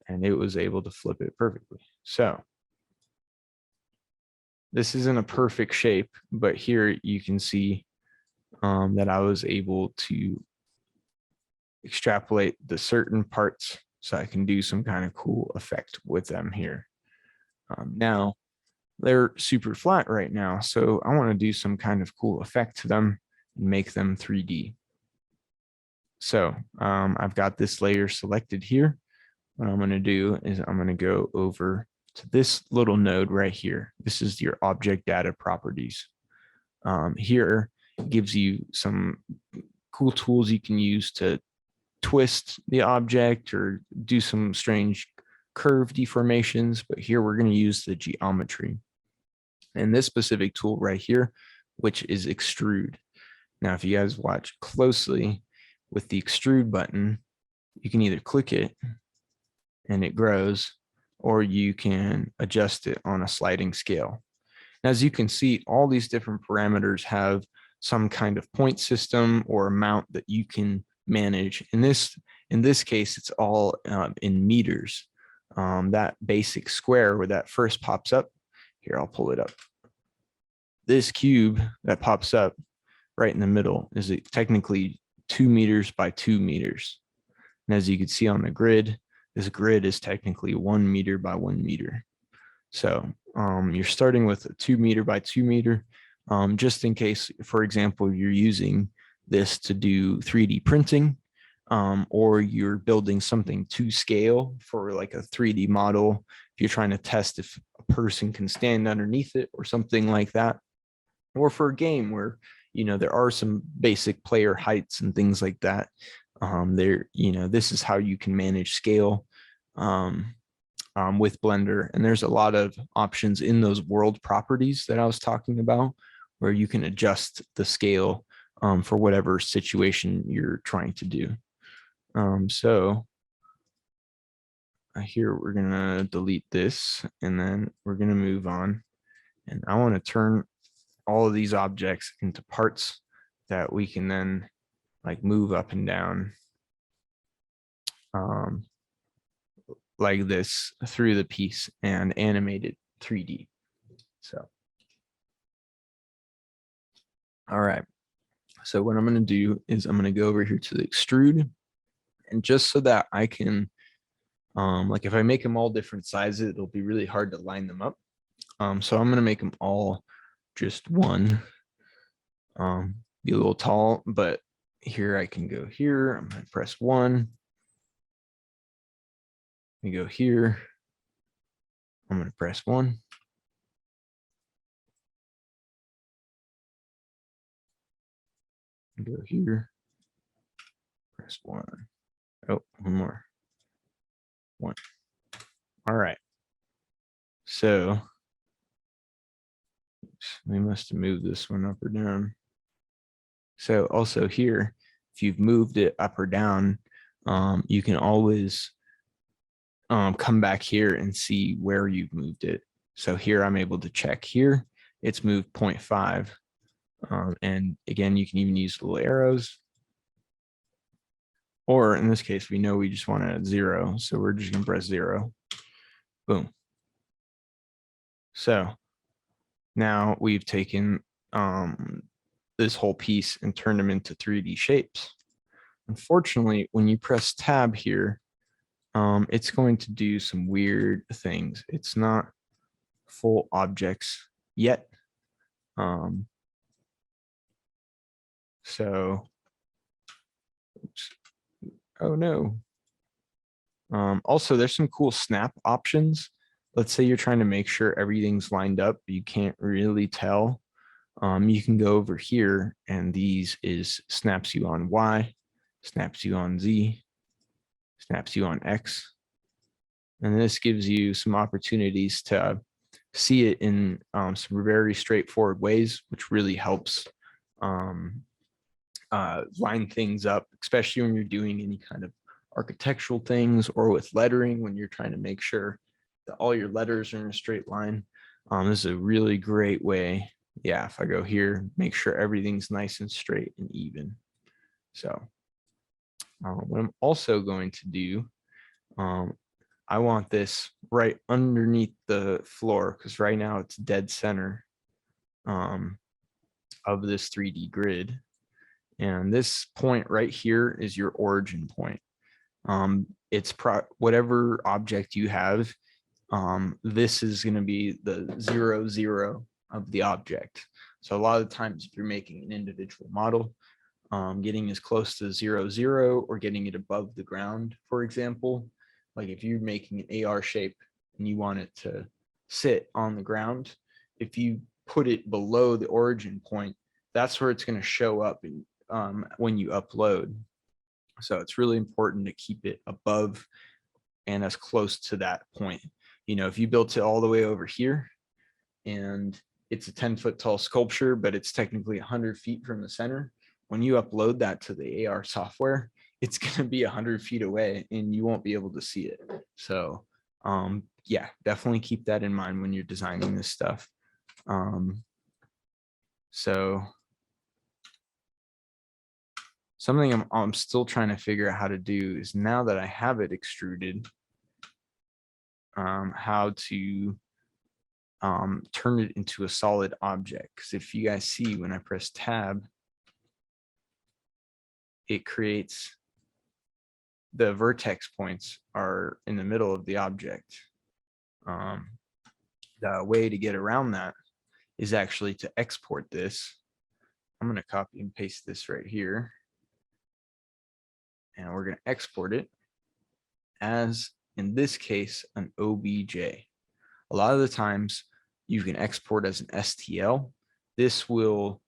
And it was able to flip it perfectly. So this isn't a perfect shape, but here you can see that I was able to extrapolate the certain parts so I can do some kind of cool effect with them here. Now they're super flat right now, so I want to do some kind of cool effect to them and make them 3D. So I've got this layer selected here. What I'm going to do is I'm going to go over to this little node right here. This is your object data properties. Here gives you some cool tools you can use to twist the object or do some strange curve deformations. But here we're going to use the geometry. And this specific tool right here, which is Extrude. Now, if you guys watch closely with the Extrude button, you can either click it and it grows, or you can adjust it on a sliding scale. As you can see, all these different parameters have some kind of point system or amount that you can manage. In this case, it's all in meters. That basic square where that first pops up, here, I'll pull it up. This cube that pops up right in the middle is technically 2 meters by 2 meters. And as you can see on the grid, this grid is technically 1 meter by 1 meter. So you're starting with a 2 meter by 2 meter, just in case, for example, you're using this to do 3D printing, or you're building something to scale for like a 3D model. If you're trying to test if a person can stand underneath it or something like that, or for a game where, you know, there are some basic player heights and things like that. This is how you can manage scale with Blender. And there's a lot of options in those world properties that I was talking about where you can adjust the scale for whatever situation you're trying to do. So here we're going to delete this and then we're going to move on. And I want to turn all of these objects into parts that we can then like move up and down like this through the piece and animate it 3D. So, all right. So what I'm going to do is I'm going to go over here to the extrude, and just so that I can, like if I make them all different sizes, it'll be really hard to line them up. So I'm going to make them all just one, be a little tall, but here I can go here. I'm going to press 1. We go here. I'm going to press 1. Go here. There's one. Oh, one more. One. All right. So we must have moved this one up or down. So also here, if you've moved it up or down, you can always come back here and see where you've moved it. So here I'm able to check here. It's moved 0.5. And again, you can even use little arrows. Or in this case, we know we just want it at 0. So we're just going to press 0. Boom. So now we've taken this whole piece and turned them into 3D shapes. Unfortunately, when you press tab here, it's going to do some weird things. It's not full objects yet. So, oops. Oh no. Also, there's some cool snap options. Let's say you're trying to make sure everything's lined up, but you can't really tell. You can go over here and these is snaps you on Y, snaps you on Z, snaps you on X. And this gives you some opportunities to see it in some very straightforward ways, which really helps line things up, especially when you're doing any kind of architectural things or with lettering when you're trying to make sure that all your letters are in a straight line. This is a really great way. Yeah, if I go here, make sure everything's nice and straight and even. So what I'm also going to do, I want this right underneath the floor because right now it's dead center of this 3D grid. And this point right here is your origin point. It's whatever object you have, this is going to be the 0, 0 of the object. So a lot of times if you're making an individual model, getting as close to 0, 0 or getting it above the ground, for example, like if you're making an AR shape and you want it to sit on the ground, if you put it below the origin point, that's where it's going to show up when you upload. So it's really important to keep it above and as close to that point. You know, if you built it all the way over here and it's a 10-foot tall sculpture, but it's technically 100 feet from the center, when you upload that to the AR software, it's going to be 100 feet away and you won't be able to see it. So yeah, definitely keep that in mind when you're designing this stuff. So something I'm still trying to figure out how to do is, now that I have it extruded, how to turn it into a solid object. Because if you guys see, when I press tab, it creates the vertex points are in the middle of the object. The way to get around that is actually to export this. I'm going to copy and paste this right here. And we're going to export it as, in this case, an OBJ. A lot of the times you can export as an STL. This will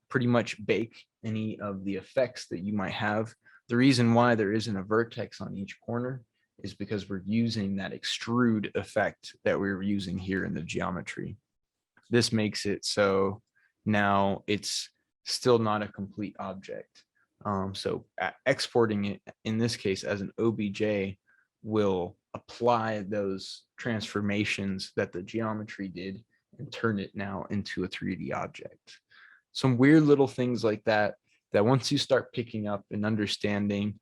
pretty much bake any of the effects that you might have. The reason why there isn't a vertex on each corner is because we're using that extrude effect that we were using here in the geometry. This makes it so now it's still not a complete object. So exporting it, in this case, as an OBJ will apply those transformations that the geometry did and turn it now into a 3D object. Some weird little things like that, that once you start picking up and understanding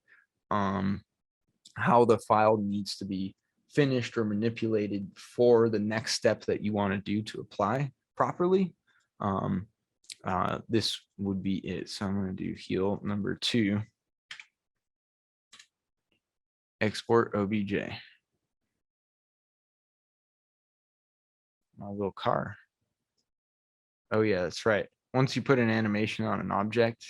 how the file needs to be finished or manipulated for the next step that you want to do to apply properly, this would be it. So I'm going to do heal number 2, export OBJ. My little car. Oh yeah, that's right. Once you put an animation on an object,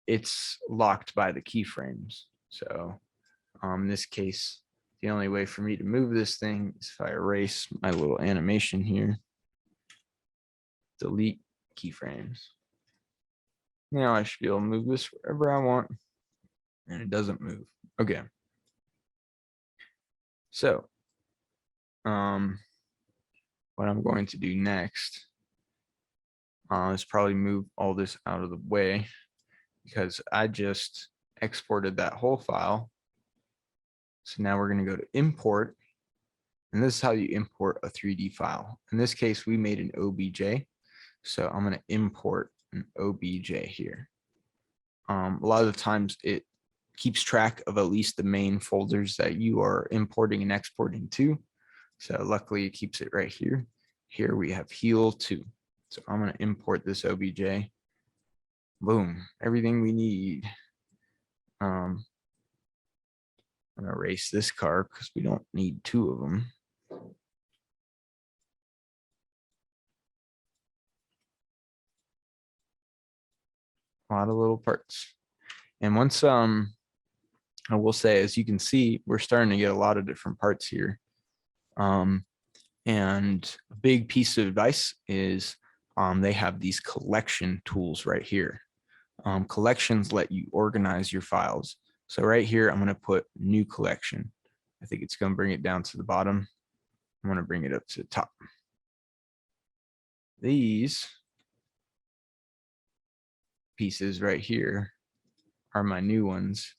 it's locked by the keyframes. So in this case, the only way for me to move this thing is if I erase my little animation here, delete keyframes. Now I should be able to move this wherever I want, and it doesn't move. Okay. So, what I'm going to do next is probably move all this out of the way because I just exported that whole file. So now we're going to go to import, and this is how you import a 3D file. In this case, we made an OBJ. So I'm going to import an OBJ here. A lot of the times it keeps track of at least the main folders that you are importing and exporting to. So luckily it keeps it right here. Here we have Heal 2. So I'm going to import this OBJ. Boom, everything we need. I'm going to erase this car because we don't need two of them. A lot of little parts. And once I will say, as you can see, we're starting to get a lot of different parts here. And a big piece of advice is they have these collection tools right here. Collections let you organize your files. So right here, I'm going to put new collection. I think it's going to bring it down to the bottom. I'm going to bring it up to the top. These pieces right here are my new ones.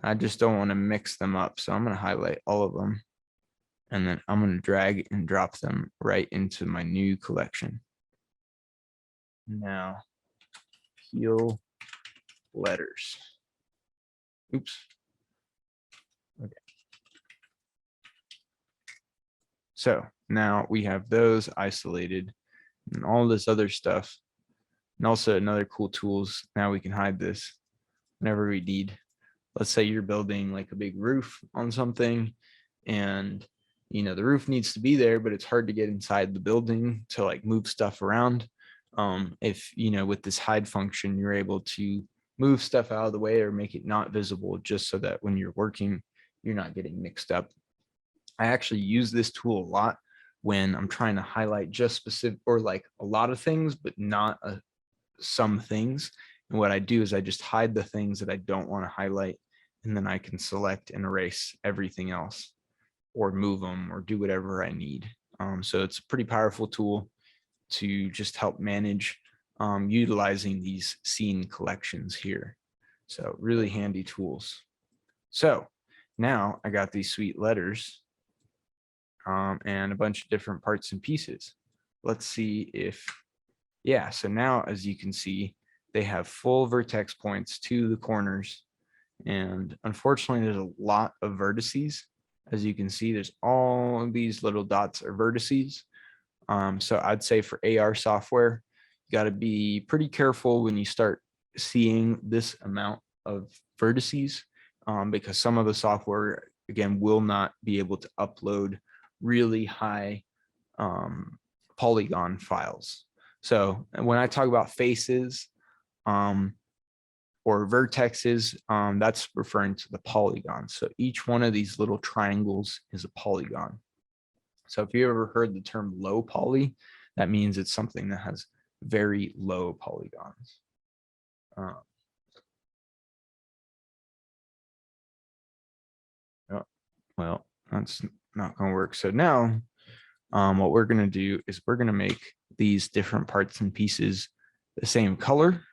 I just don't want to mix them up. So I'm going to highlight all of them. And then I'm going to drag and drop them right into my new collection. Now, heal letters. Oops. Okay. So now we have those isolated and all this other stuff. And also another cool tools. Now we can hide this whenever we need. Let's say you're building like a big roof on something and the roof needs to be there, but it's hard to get inside the building to like move stuff around. If with this hide function, you're able to move stuff out of the way or make it not visible, just so that when you're working, you're not getting mixed up. I actually use this tool a lot when I'm trying to highlight just specific or like a lot of things, but not some things. And what I do is I just hide the things that I don't want to highlight, and then I can select and erase everything else or move them or do whatever I need. So it's a pretty powerful tool to just help manage utilizing these scene collections here. So really handy tools. So now I got these sweet letters and a bunch of different parts and pieces. Let's see if, yeah, so now as you can see, they have full vertex points to the corners. And unfortunately, there's a lot of vertices. As you can see, there's all of these little dots are vertices. So I'd say for AR software, you got to be pretty careful when you start seeing this amount of vertices, because some of the software, again, will not be able to upload really high polygon files. So when I talk about faces or vertexes, that's referring to the polygon. So each one of these little triangles is a polygon. So if you ever heard the term low poly, that means it's something that has very low polygons. Well, that's not going to work. So now what we're going to do is we're going to make these different parts and pieces the same color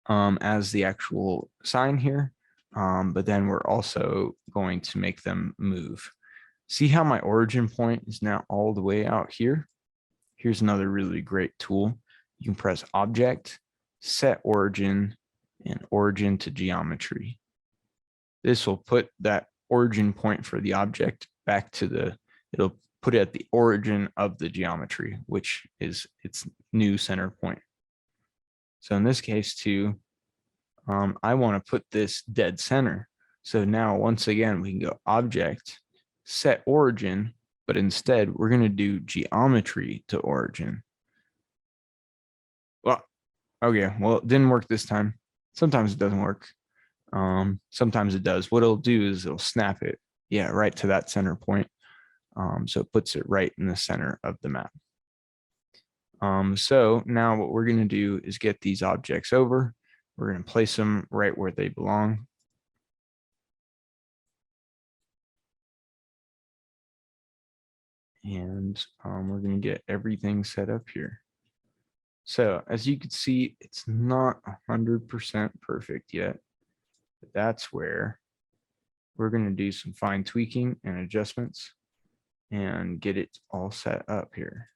as the actual sign here. But then we're also going to make them move. See how my origin point is now all the way out here? Here's another really great tool. You can press Object, Set Origin, and Origin to Geometry. This will put that origin point for the object back to it'll put it at the origin of the geometry, which is its new center point. So in this case too, I want to put this dead center. So now once again, we can go Object, Set Origin, but instead we're going to do Geometry to Origin. Well, okay, well, it didn't work this time. Sometimes it doesn't work. Sometimes it does. What it'll do is it'll snap it, yeah, right to that center point. So it puts it right in the center of the map. So now what we're going to do is get these objects over. We're going to place them right where they belong. And we're going to get everything set up here. So as you can see, it's not 100% perfect yet, but that's where we're going to do some fine tweaking and adjustments and get it all set up here.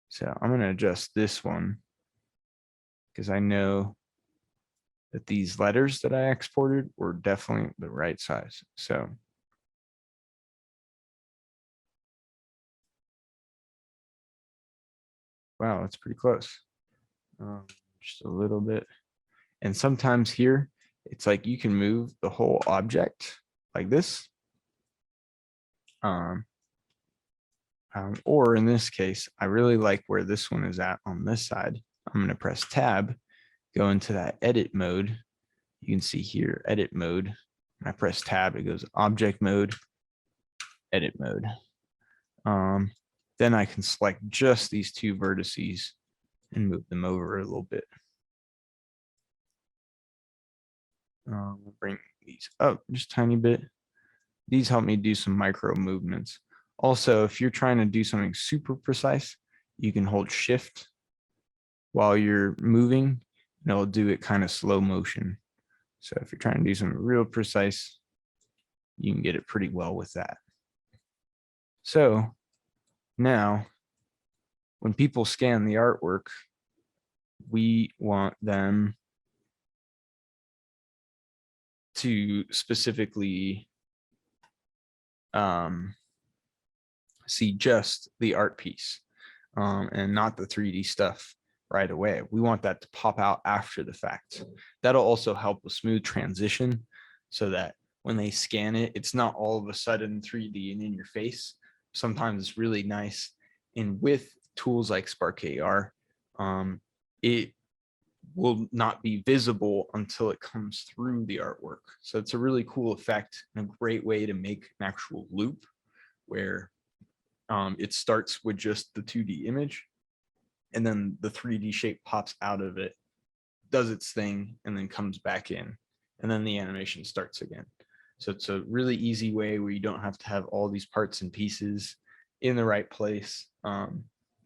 So I'm going to adjust this one because I know that these letters that I exported were definitely the right size. So wow, that's pretty close. Just a little bit. And sometimes here, it's like you can move the whole object like this. Or in this case, I really like where this one is at on this side. I'm going to press tab, go into that edit mode. You can see here, edit mode. When I press tab, it goes object mode, edit mode. Then I can select just these two vertices and move them over a little bit. We'll bring these up just a tiny bit. These help me do some micro movements. Also, if you're trying to do something super precise, you can hold shift while you're moving, and it'll do it kind of slow motion. So if you're trying to do something real precise, you can get it pretty well with that. So now, when people scan the artwork, we want them to specifically see just the art piece and not the 3D stuff right away. We want that to pop out after the fact. That'll also help with smooth transition so that when they scan it, it's not all of a sudden 3D and in your face. Sometimes it's really nice. And with tools like Spark AR, it will not be visible until it comes through the artwork. So it's a really cool effect and a great way to make an actual loop where it starts with just the 2D image and then the 3D shape pops out of it, does its thing, and then comes back in. And then the animation starts again. So it's a really easy way where you don't have to have all these parts and pieces in the right place.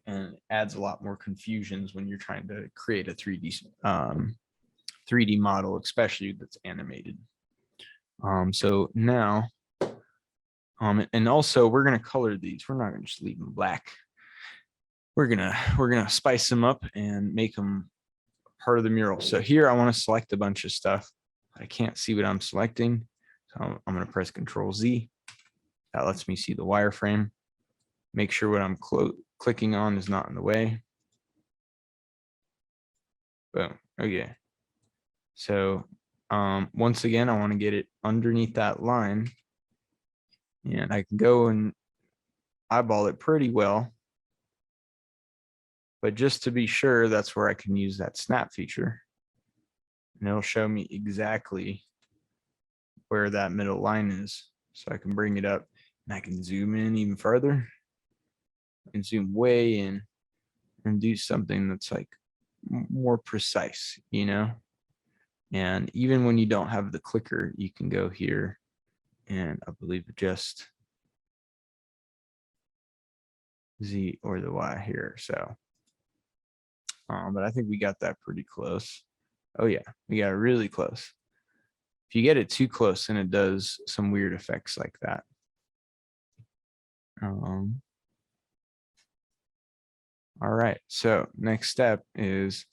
And adds a lot more confusions when you're trying to create a 3D model, especially that's animated. So now, and also we're gonna color these. We're not gonna just leave them black. We're gonna spice them up and make them part of the mural. So here I want to select a bunch of stuff. I can't see what I'm selecting, so I'm gonna press Control Z. That lets me see the wireframe. Make sure what I'm clicking on is not in the way. Boom. Okay. So once again, I want to get it underneath that line. And I can go and eyeball it pretty well. But just to be sure, that's where I can use that snap feature. And it'll show me exactly where that middle line is. So I can bring it up and I can zoom in even further. I can zoom way in and do something that's like more precise, you know? And even when you don't have the clicker, you can go here and I believe adjust Z or the Y here. So, but I think we got that pretty close. Oh yeah, we got really close. If you get it too close, then it does some weird effects like that. All right, so next step is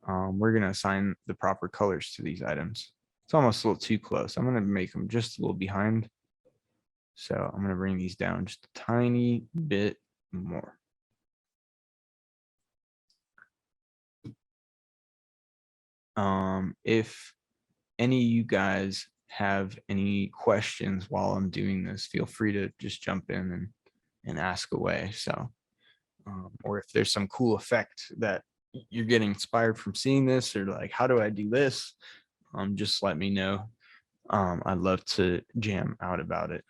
we're going to assign the proper colors to these items. It's almost a little too close. I'm going to make them just a little behind. So I'm going to bring these down just a tiny bit more. If any of you guys have any questions while I'm doing this, feel free to just jump in and ask away. So, or if there's some cool effect that you're getting inspired from seeing this, or like, how do I do this? Just let me know. I'd love to jam out about it.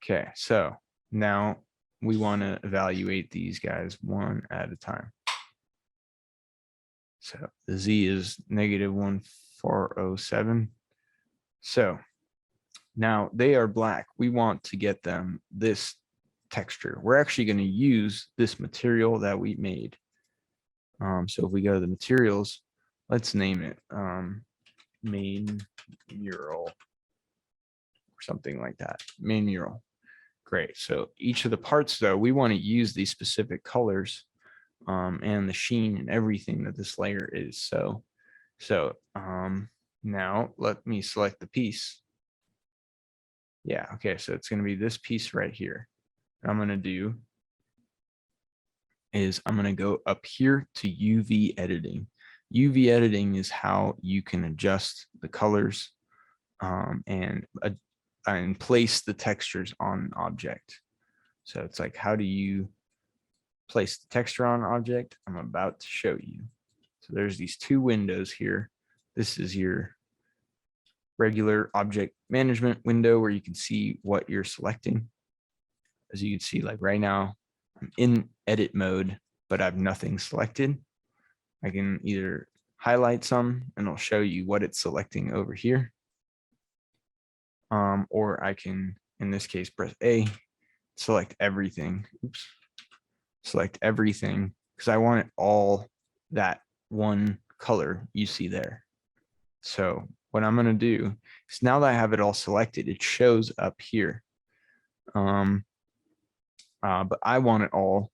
Okay, so now we want to evaluate these guys one at a time. So the Z is -1407. So now they are black. We want to get them this texture. We're actually going to use this material that we made. So if we go to the materials, let's name it main mural or something like that. Main mural. Great. So each of the parts, though, we want to use these specific colors and the sheen and everything that this layer is. So now let me select the piece. Yeah, okay, so it's going to be this piece right here. What I'm going to do is I'm going to go up here to UV editing. UV editing is how you can adjust the colors and place the textures on an object. So it's like, how do you place the texture on an object? I'm about to show you. So there's these two windows here. This is your regular object management window where you can see what you're selecting. As you can see, like right now, I'm in edit mode, but I have nothing selected. I can either highlight some and it'll show you what it's selecting over here. Or I can, in this case, press A, select everything. Oops. Select everything because I want it all that one color you see there. So what I'm going to do is now that I have it all selected, it shows up here. But I want it all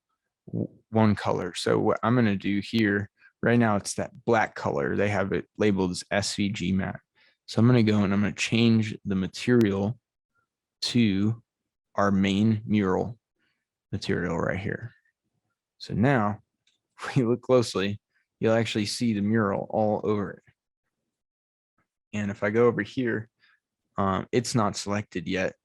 one color. So what I'm going to do here right now, it's that black color. They have it labeled as SVG matte. So I'm going to go and I'm going to change the material to our main mural material right here. So now if we look closely, you'll actually see the mural all over it. And if I go over here, it's not selected yet.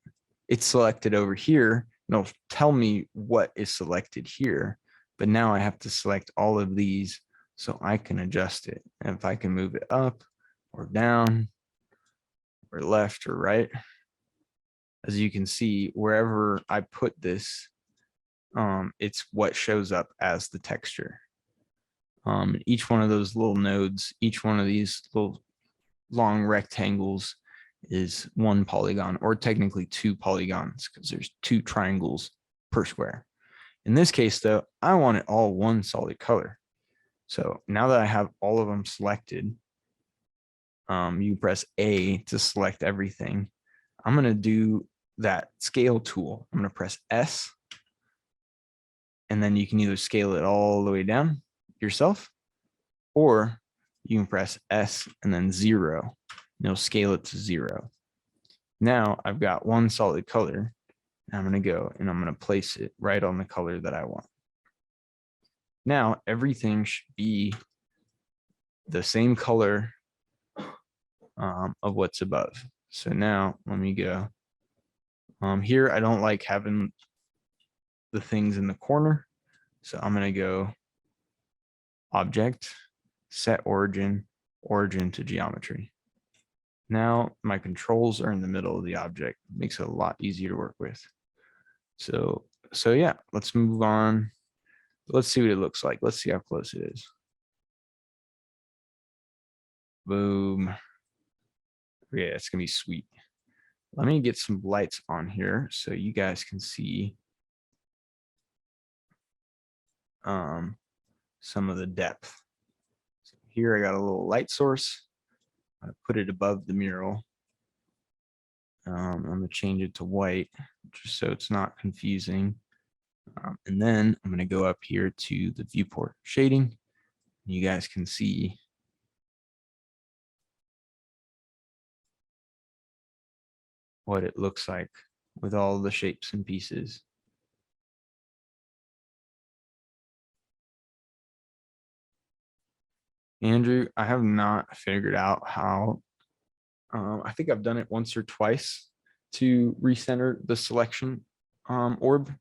It's selected over here. And it'll tell me what is selected here. But now I have to select all of these so I can adjust it. And if I can move it up or down or left or right, as you can see, wherever I put this, it's what shows up as the texture. Each one of those little nodes, each one of these little long rectangles is one polygon, or technically two polygons because there's two triangles per square. In this case, though, I want it all one solid color. So now that I have all of them selected, you press A to select everything. I'm going to do that scale tool. I'm going to press S, and then you can either scale it all the way down yourself, or you can press S and then 0, and it'll scale it to 0. Now I've got one solid color. I'm going to go and I'm going to place it right on the color that I want. Now everything should be the same color of what's above. So now let me go. Here I don't like having the things in the corner. So I'm going to go Object, Set Origin, Origin to Geometry. Now my controls are in the middle of the object. It makes it a lot easier to work with. So yeah, let's move on. Let's see what it looks like. Let's see how close it is. Boom. Yeah, it's gonna be sweet. Let me get some lights on here so you guys can see some of the depth. So here I got a little light source. I put it above the mural. I'm gonna change it to white just so it's not confusing. And then I'm gonna go up here to the viewport shading. You guys can see what it looks like with all the shapes and pieces. Andrew, I have not figured out how. I think I've done it once or twice to recenter the selection orb.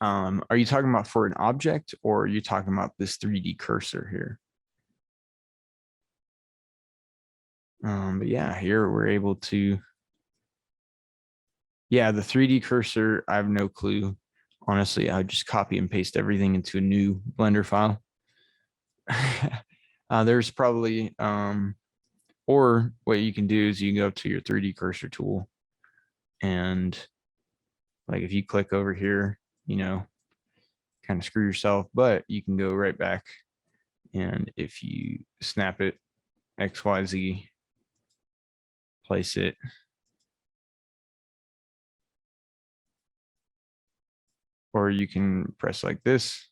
Are you talking about for an object, or are you talking about this 3D cursor here? But yeah, here we're able to. Yeah, the 3D cursor, I have no clue. Honestly, I would just copy and paste everything into a new Blender file. There's probably, or what you can do is you can go to your 3D cursor tool, and like if you click over here, you know, kind of screw yourself, but you can go right back. And if you snap it, XYZ, place it. Or you can press like this.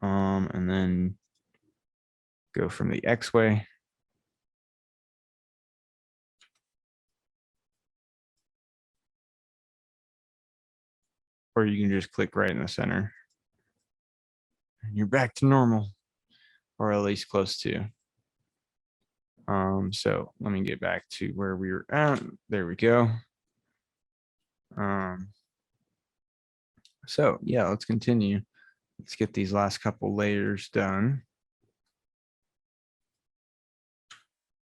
And then go from the X way. Or you can just click right in the center. And you're back to normal, or at least close to. So let me get back to where we were at. There we go. So yeah, let's continue. Let's get these last couple layers done.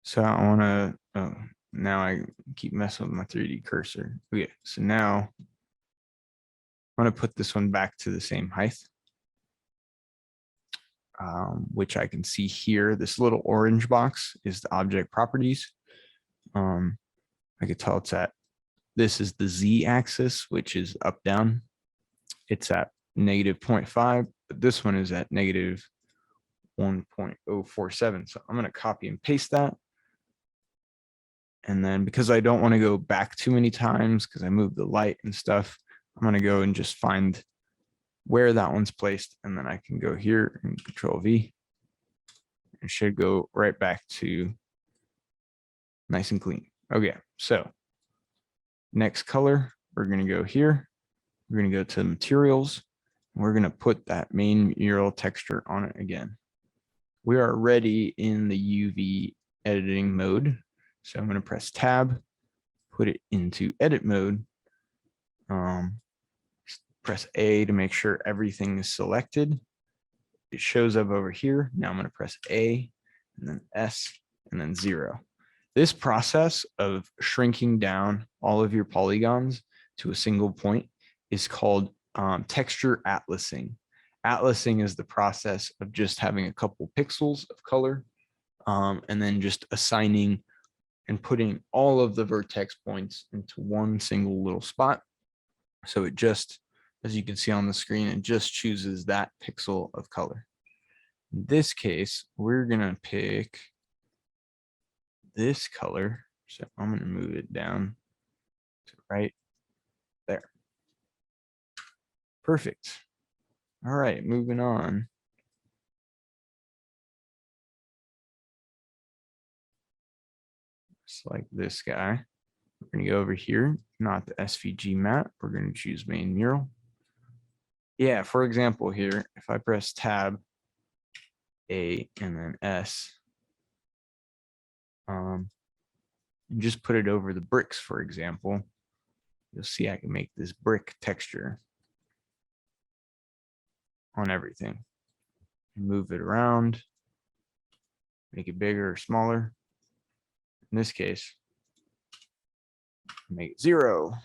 So I want to, oh, now I keep messing with my 3D cursor. Okay, so now I'm going to put this one back to the same height, which I can see here. This little orange box is the object properties. I could tell it's at, this is the Z axis, which is up, down. It's at -0.5, but this one is at -1.047. So I'm going to copy and paste that. And then because I don't want to go back too many times because I moved the light and stuff, I'm going to go and just find where that one's placed. And then I can go here and Control V. It should go right back to nice and clean. Okay, so next color, we're going to go here. We're going to go to materials. We're going to put that main mural texture on it again. We are already in the UV editing mode. So I'm going to press tab, put it into edit mode. Press A to make sure everything is selected. It shows up over here. Now I'm going to press A and then S and then 0. This process of shrinking down all of your polygons to a single point is called texture atlasing. Atlasing is the process of just having a couple pixels of color and then just assigning and putting all of the vertex points into one single little spot. So it just, as you can see on the screen, it just chooses that pixel of color. In this case, we're gonna pick this color. So I'm gonna move it down to right there. Perfect. All right, moving on. Select this guy. We're going to go over here, not the SVG map. We're going to choose main mural. Yeah, for example here, if I press tab, A, and then S, and just put it over the bricks, for example, you'll see I can make this brick texture on everything. Move it around, make it bigger or smaller. In this case, make it 0.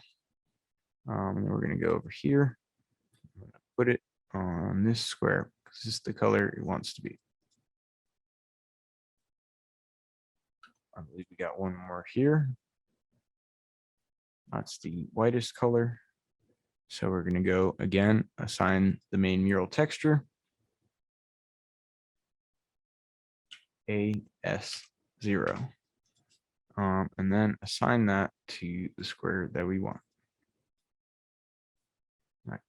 And then we're going to go over here. I'm going to put it on this square because this is the color it wants to be. I believe we got one more here. That's the whitest color. So we're going to go again, assign the main mural texture. AS0. And then assign that to the square that we want. Right.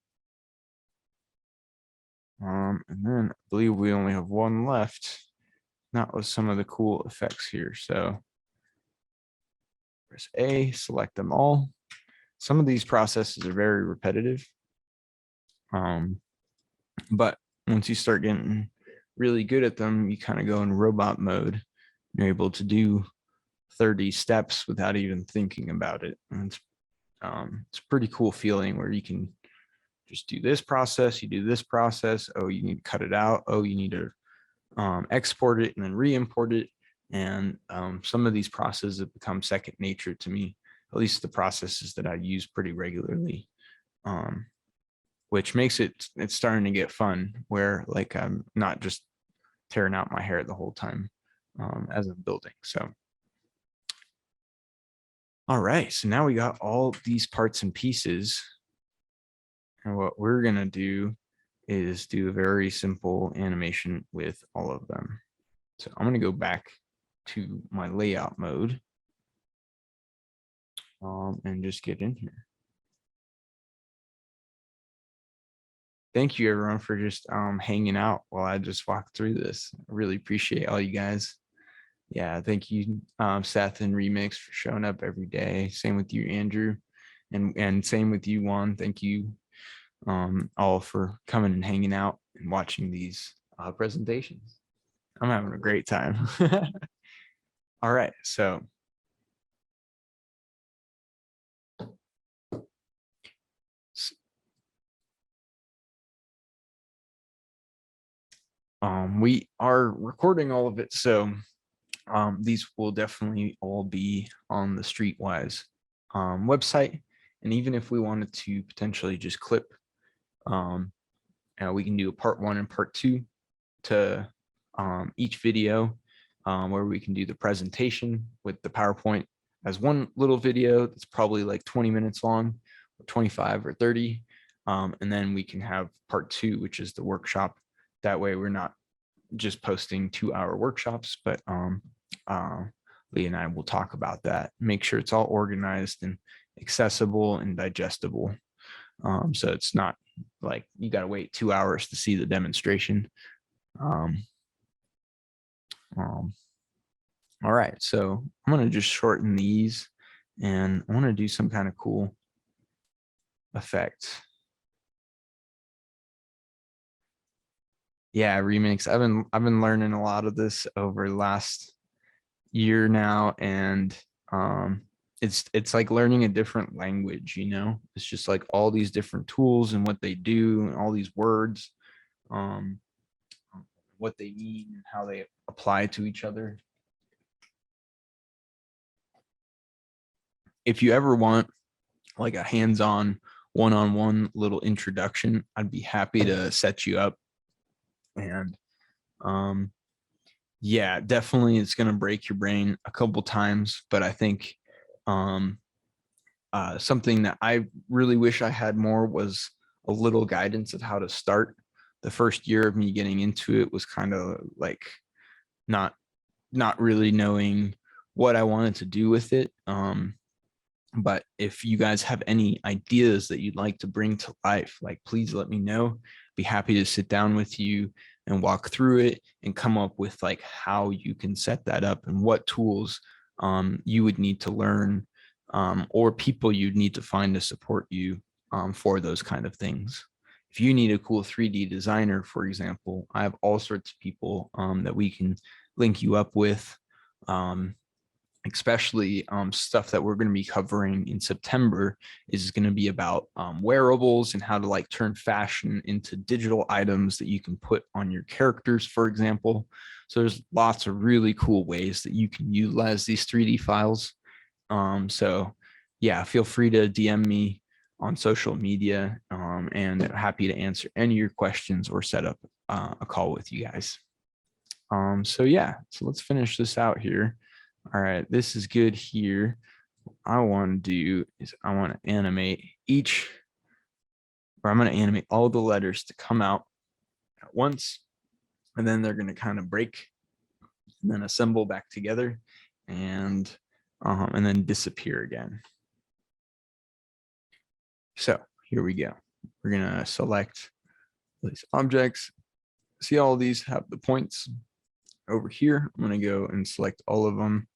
And then I believe we only have one left. That was some of the cool effects here. So press A, select them all. Some of these processes are very repetitive. But once you start getting really good at them, you kind of go in robot mode. You're able to do 30 steps without even thinking about it. And it's a pretty cool feeling where you can just do this process, you do this process. Oh, you need to cut it out. Oh, you need to export it and then re-import it. And some of these processes have become second nature to me, at least the processes that I use pretty regularly, which makes it's starting to get fun where like I'm not just tearing out my hair the whole time as I'm building. So, all right, so now we got all these parts and pieces. And what we're gonna do is do a very simple animation with all of them. So I'm gonna go back to my layout mode and just get in here. Thank you everyone for just hanging out while I just walk through this. I really appreciate all you guys. Yeah, thank you, Seth and Remix for showing up every day. Same with you, Andrew, and same with you, Juan. Thank you all for coming and hanging out and watching these presentations. I'm having a great time. All right, so we are recording all of it, so these will definitely all be on the Streetwise website. And even if we wanted to potentially just clip, we can do a part 1 and part 2 to each video, where we can do the presentation with the PowerPoint as one little video that's probably like 20 minutes long, or 25 or 30. And then we can have part 2, which is the workshop. That way we're not just posting 2-hour workshops, but Lee and I will talk about that. Make sure it's all organized and accessible and digestible. So it's not like you got to wait 2 hours to see the demonstration. All right, so I'm going to just shorten these, and I want to do some kind of cool effect. Yeah, Remix. I've been learning a lot of this over the last year now, and it's like learning a different language, you know. It's just like all these different tools and what they do, and all these words, what they mean and how they apply to each other. If you ever want like a hands-on one-on-one little introduction, I'd be happy to set you up. And yeah, definitely it's going to break your brain a couple times, but I think something that I really wish I had more was a little guidance of how to start. The first year of me getting into it was kind of like not really knowing what I wanted to do with it. But if you guys have any ideas that you'd like to bring to life, like please let me know. Be happy to sit down with you and walk through it and come up with like how you can set that up and what tools you would need to learn, or people you'd need to find to support you for those kind of things. If you need a cool 3D designer, for example, I have all sorts of people that we can link you up with. Especially stuff that we're going to be covering in September is going to be about wearables and how to like turn fashion into digital items that you can put on your characters, for example. So there's lots of really cool ways that you can utilize these 3D files. So yeah, feel free to DM me on social media, and happy to answer any of your questions or set up a call with you guys. So yeah, so let's finish this out here. All right, this is good here. What I want to do is I want to animate I'm going to animate all the letters to come out at once, and then they're going to kind of break and then assemble back together and then disappear again. So here we go. We're going to select these objects. See, all of these have the points over here. I'm going to go and select all of them.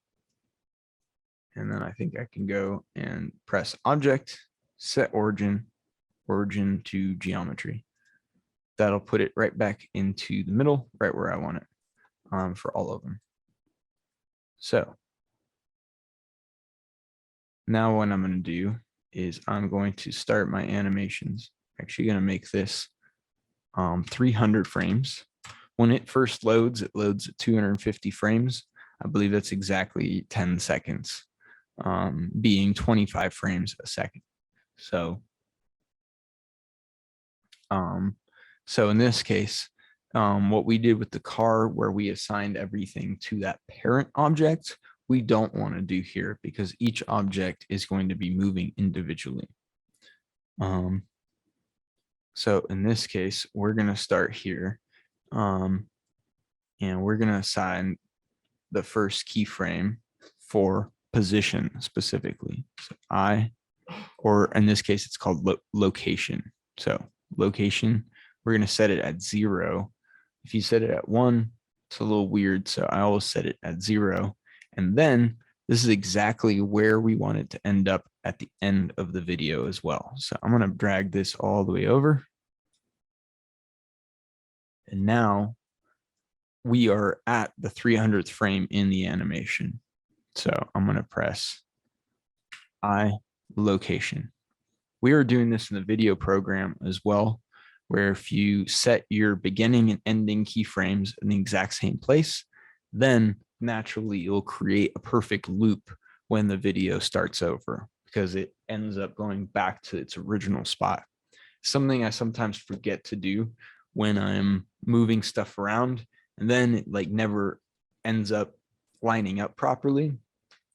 And then I think I can go and press object, set origin to geometry. That'll put it right back into the middle, right where I want it, for all of them. So now what I'm going to do is I'm going to start my animations. I'm actually going to make this 300 frames. When it first loads, it loads at 250 frames. I believe that's exactly 10 seconds, being 25 frames a second. So in this case, what we did with the car where we assigned everything to that parent object, we don't want to do here because each object is going to be moving individually. So in this case, we're going to start here, and we're going to assign the first keyframe for position specifically. So or in this case, it's called location. So location, we're going to set it at 0. If you set it at 1, it's a little weird. So I always set it at 0. And then this is exactly where we want it to end up at the end of the video as well. So I'm going to drag this all the way over. And now we are at the 300th frame in the animation. So I'm going to press I location. We are doing this in the video program as well, where if you set your beginning and ending keyframes in the exact same place, then naturally you'll create a perfect loop when the video starts over because it ends up going back to its original spot. Something I sometimes forget to do when I'm moving stuff around, and then it like never ends up lining up properly.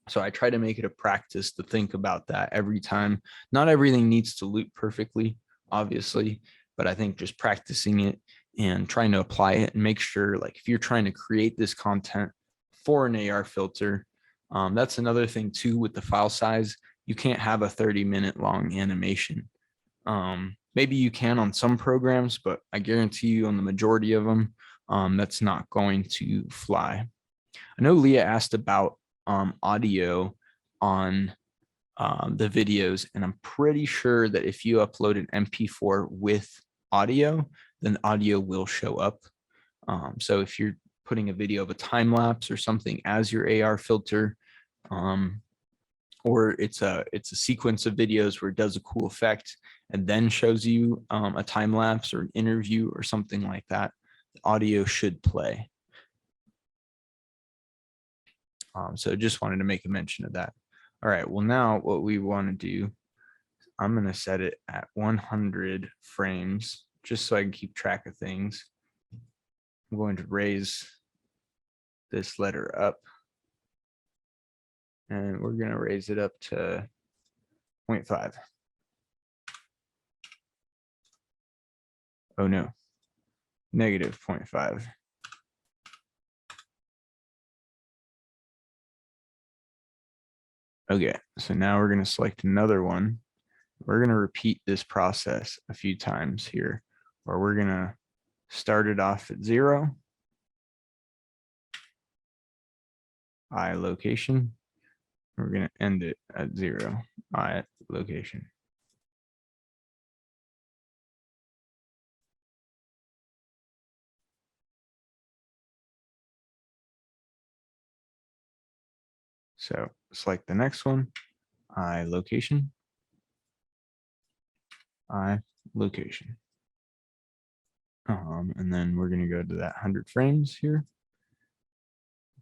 So I try to make it a practice to think about that every time. Not everything needs to loop perfectly, obviously, but I think just practicing it and trying to apply it and make sure, like if you're trying to create this content for an AR filter, that's another thing too with the file size. You can't have a 30-minute long animation. Maybe you can on some programs, but I guarantee you on the majority of them, that's not going to fly. I know Leah asked about audio on the videos, and I'm pretty sure that if you upload an MP4 with audio, then audio will show up. So if you're putting a video of a time lapse or something as your AR filter, or it's a sequence of videos where it does a cool effect and then shows you a time lapse or an interview or something like that, the audio should play. So just wanted to make a mention of that. All right, well now what we want to do, I'm going to set it at 100 frames just so I can keep track of things. I'm going to raise this letter up, and we're going to raise it up to 0.5. Oh no, negative 0.5. Okay, so now we're going to select another one. We're going to repeat this process a few times here, where we're going to start it off at 0, I location. We're going to end it at 0, I location. So select the next one, I location, I location. And then we're going to go to that 100 frames here.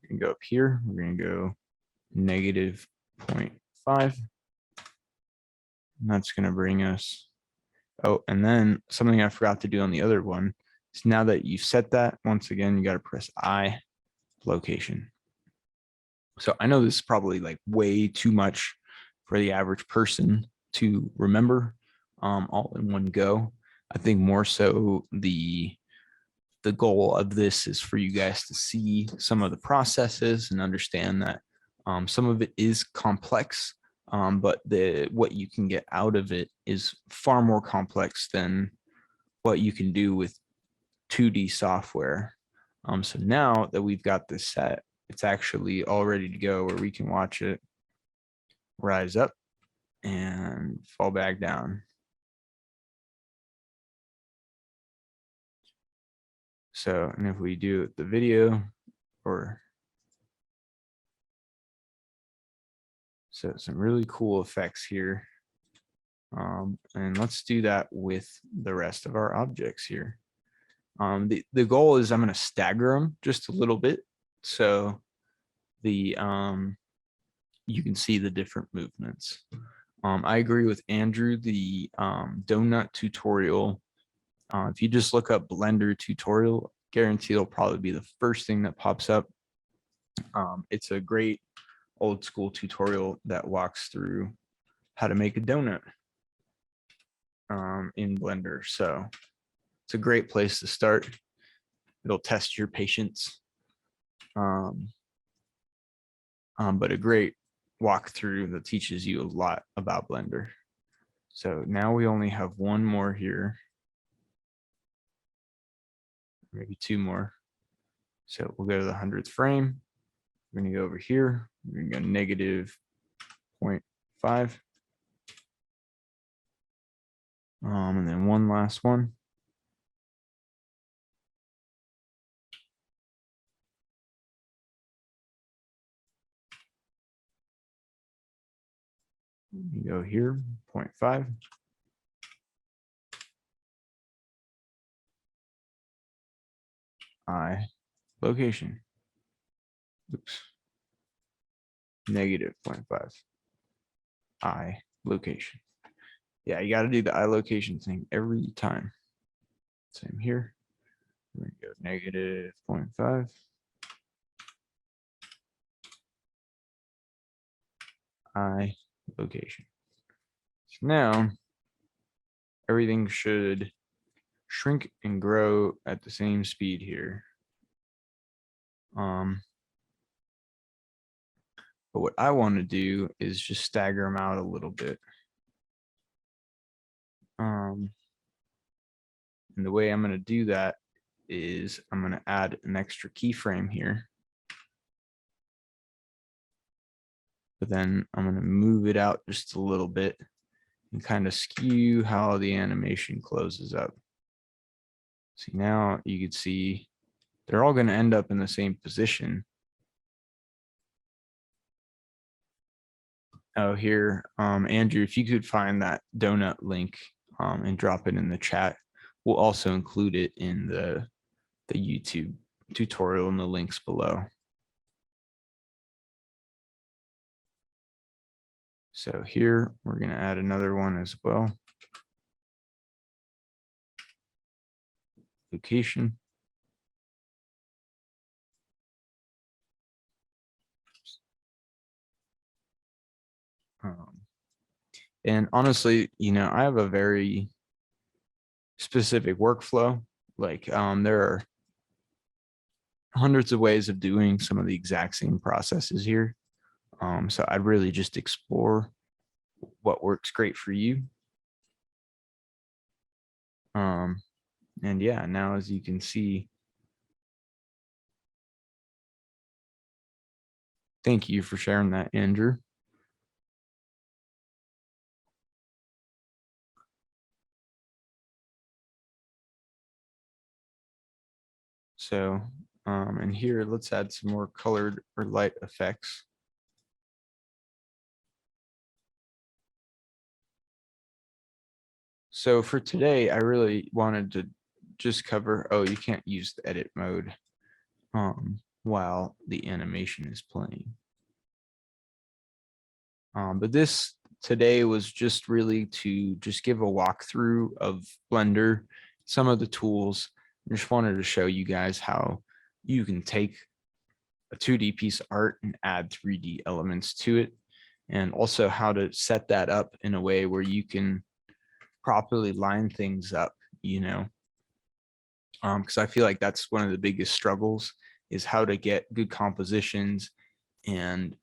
We can go up here. We're going to go negative 0.5. And that's going to bring us. Oh, and then something I forgot to do on the other one is now that you've set that, once again, you got to press I location. So I know this is probably like way too much for the average person to remember all in one go. I think more so the goal of this is for you guys to see some of the processes and understand that some of it is complex, but what you can get out of it is far more complex than what you can do with 2D software. So now that we've got this set, it's actually all ready to go where we can watch it rise up and fall back down. So, and if we do the video or so some really cool effects here. And let's do that with the rest of our objects here. The goal is I'm going to stagger them just a little bit. So the you can see the different movements. I agree with Andrew, the donut tutorial. If you just look up Blender tutorial, guarantee it'll probably be the first thing that pops up. It's a great old school tutorial that walks through how to make a donut in Blender. So it's a great place to start. It'll test your patience. But a great walkthrough that teaches you a lot about Blender. So now we only have one more here, maybe two more. So we'll go to the 100th frame. We're going to go over here. We're going to go negative 0.5. And then one last one. You go here, 0.5. I location. Oops. Negative 0.5. I location. Yeah, you got to do the I location thing every time. Same here. We're going to go negative 0.5. I location. So now everything should shrink and grow at the same speed here. But what I want to do is just stagger them out a little bit. And the way I'm going to do that is I'm going to add an extra keyframe here. But then I'm going to move it out just a little bit and kind of skew how the animation closes up. See, now you can see they're all going to end up in the same position. Oh, here, Andrew, if you could find that donut link and drop it in the chat, we'll also include it in the YouTube tutorial in the links below. So here, we're going to add another one as well. Location. And honestly, you know, I have a very specific workflow. Like there are hundreds of ways of doing some of the exact same processes here. So I'd really just explore what works great for you. And yeah, now as you can see, thank you for sharing that, Andrew. So, and here, let's add some more colored or light effects. So for today, I really wanted to just cover, oh, you can't use the edit mode while the animation is playing. But this today was just really to just give a walkthrough of Blender, some of the tools. I just wanted to show you guys how you can take a 2D piece of art and add 3D elements to it, and also how to set that up in a way where you can properly line things up, you know, because I feel like that's one of the biggest struggles is how to get good compositions and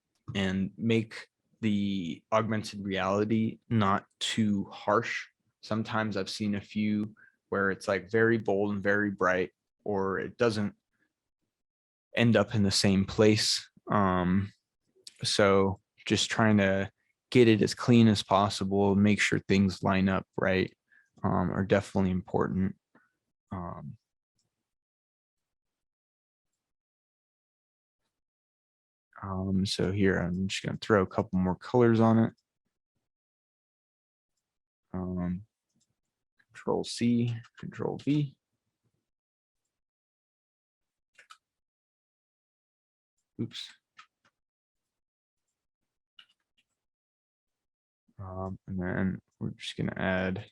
make the augmented reality not too harsh. Sometimes I've seen a few where it's like very bold and very bright, or it doesn't end up in the same place. So just trying to get it as clean as possible, make sure things line up right, are definitely important. So here, I'm just going to throw a couple more colors on it. Control C, Control V. Oops. And then we're just going to add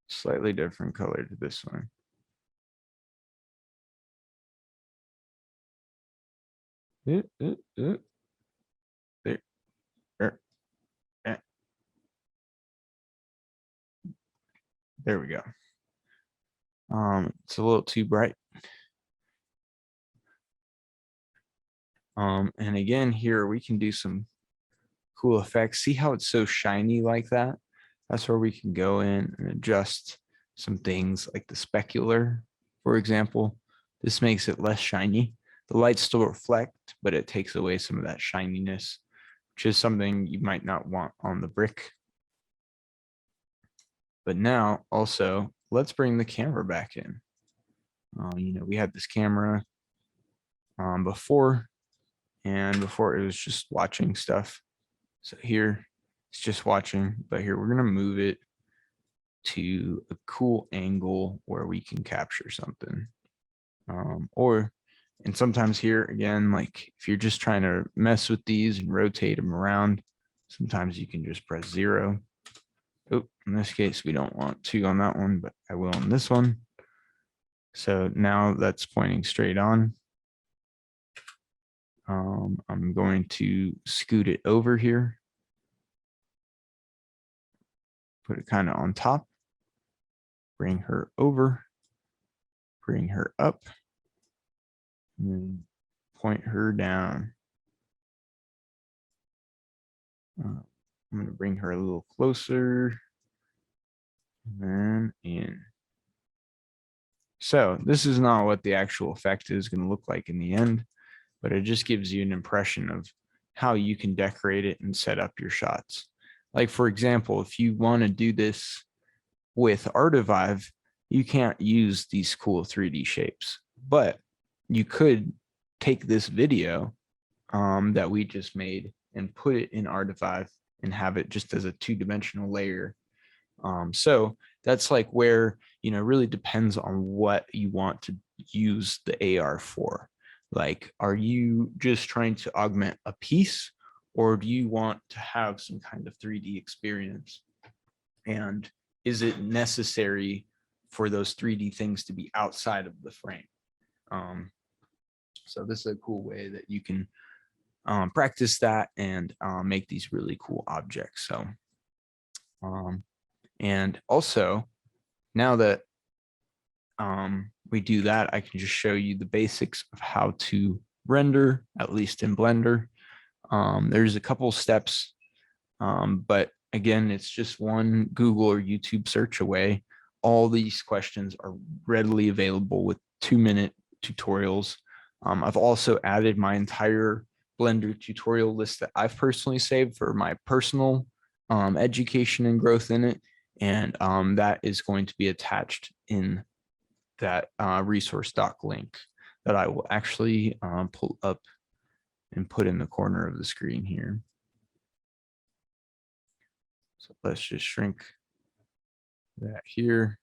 slightly different color to this one. There, er, eh. There we go. It's a little too bright. And again, here we can do some cool effects. See how it's so shiny like that? That's where we can go in and adjust some things like the specular, for example. This makes it less shiny. The lights still reflect, but it takes away some of that shininess, which is something you might not want on the brick. But now also, let's bring the camera back in. We had this camera before, and before it was just watching stuff. So here it's just watching, but here we're going to move it to a cool angle where we can capture something. And sometimes here again, like if you're just trying to mess with these and rotate them around, sometimes you can just press 0. Oh, in this case, we don't want 2 on that one, but I will on this one. So now that's pointing straight on. I'm going to scoot it over here. Put it kind of on top. Bring her over. Bring her up. And then point her down. I'm going to bring her a little closer. And then in. So this is not what the actual effect is going to look like in the end, but it just gives you an impression of how you can decorate it and set up your shots. Like, for example, if you want to do this with Artivive, you can't use these cool 3D shapes, but you could take this video that we just made and put it in Artivive and have it just as a 2-dimensional layer. So that's like where, really depends on what you want to use the AR for. Like, are you just trying to augment a piece, or do you want to have some kind of 3D experience? And is it necessary for those 3D things to be outside of the frame? So this is a cool way that you can practice that and make these really cool objects. So, and also now that we do that, I can just show you the basics of how to render, at least in Blender. There's a couple steps, but again, it's just one Google or YouTube search away. All these questions are readily available with 2-minute tutorials. I've also added my entire Blender tutorial list that I've personally saved for my personal education and growth in it. And that is going to be attached in that resource doc link that I will actually pull up and put in the corner of the screen here. So let's just shrink that here,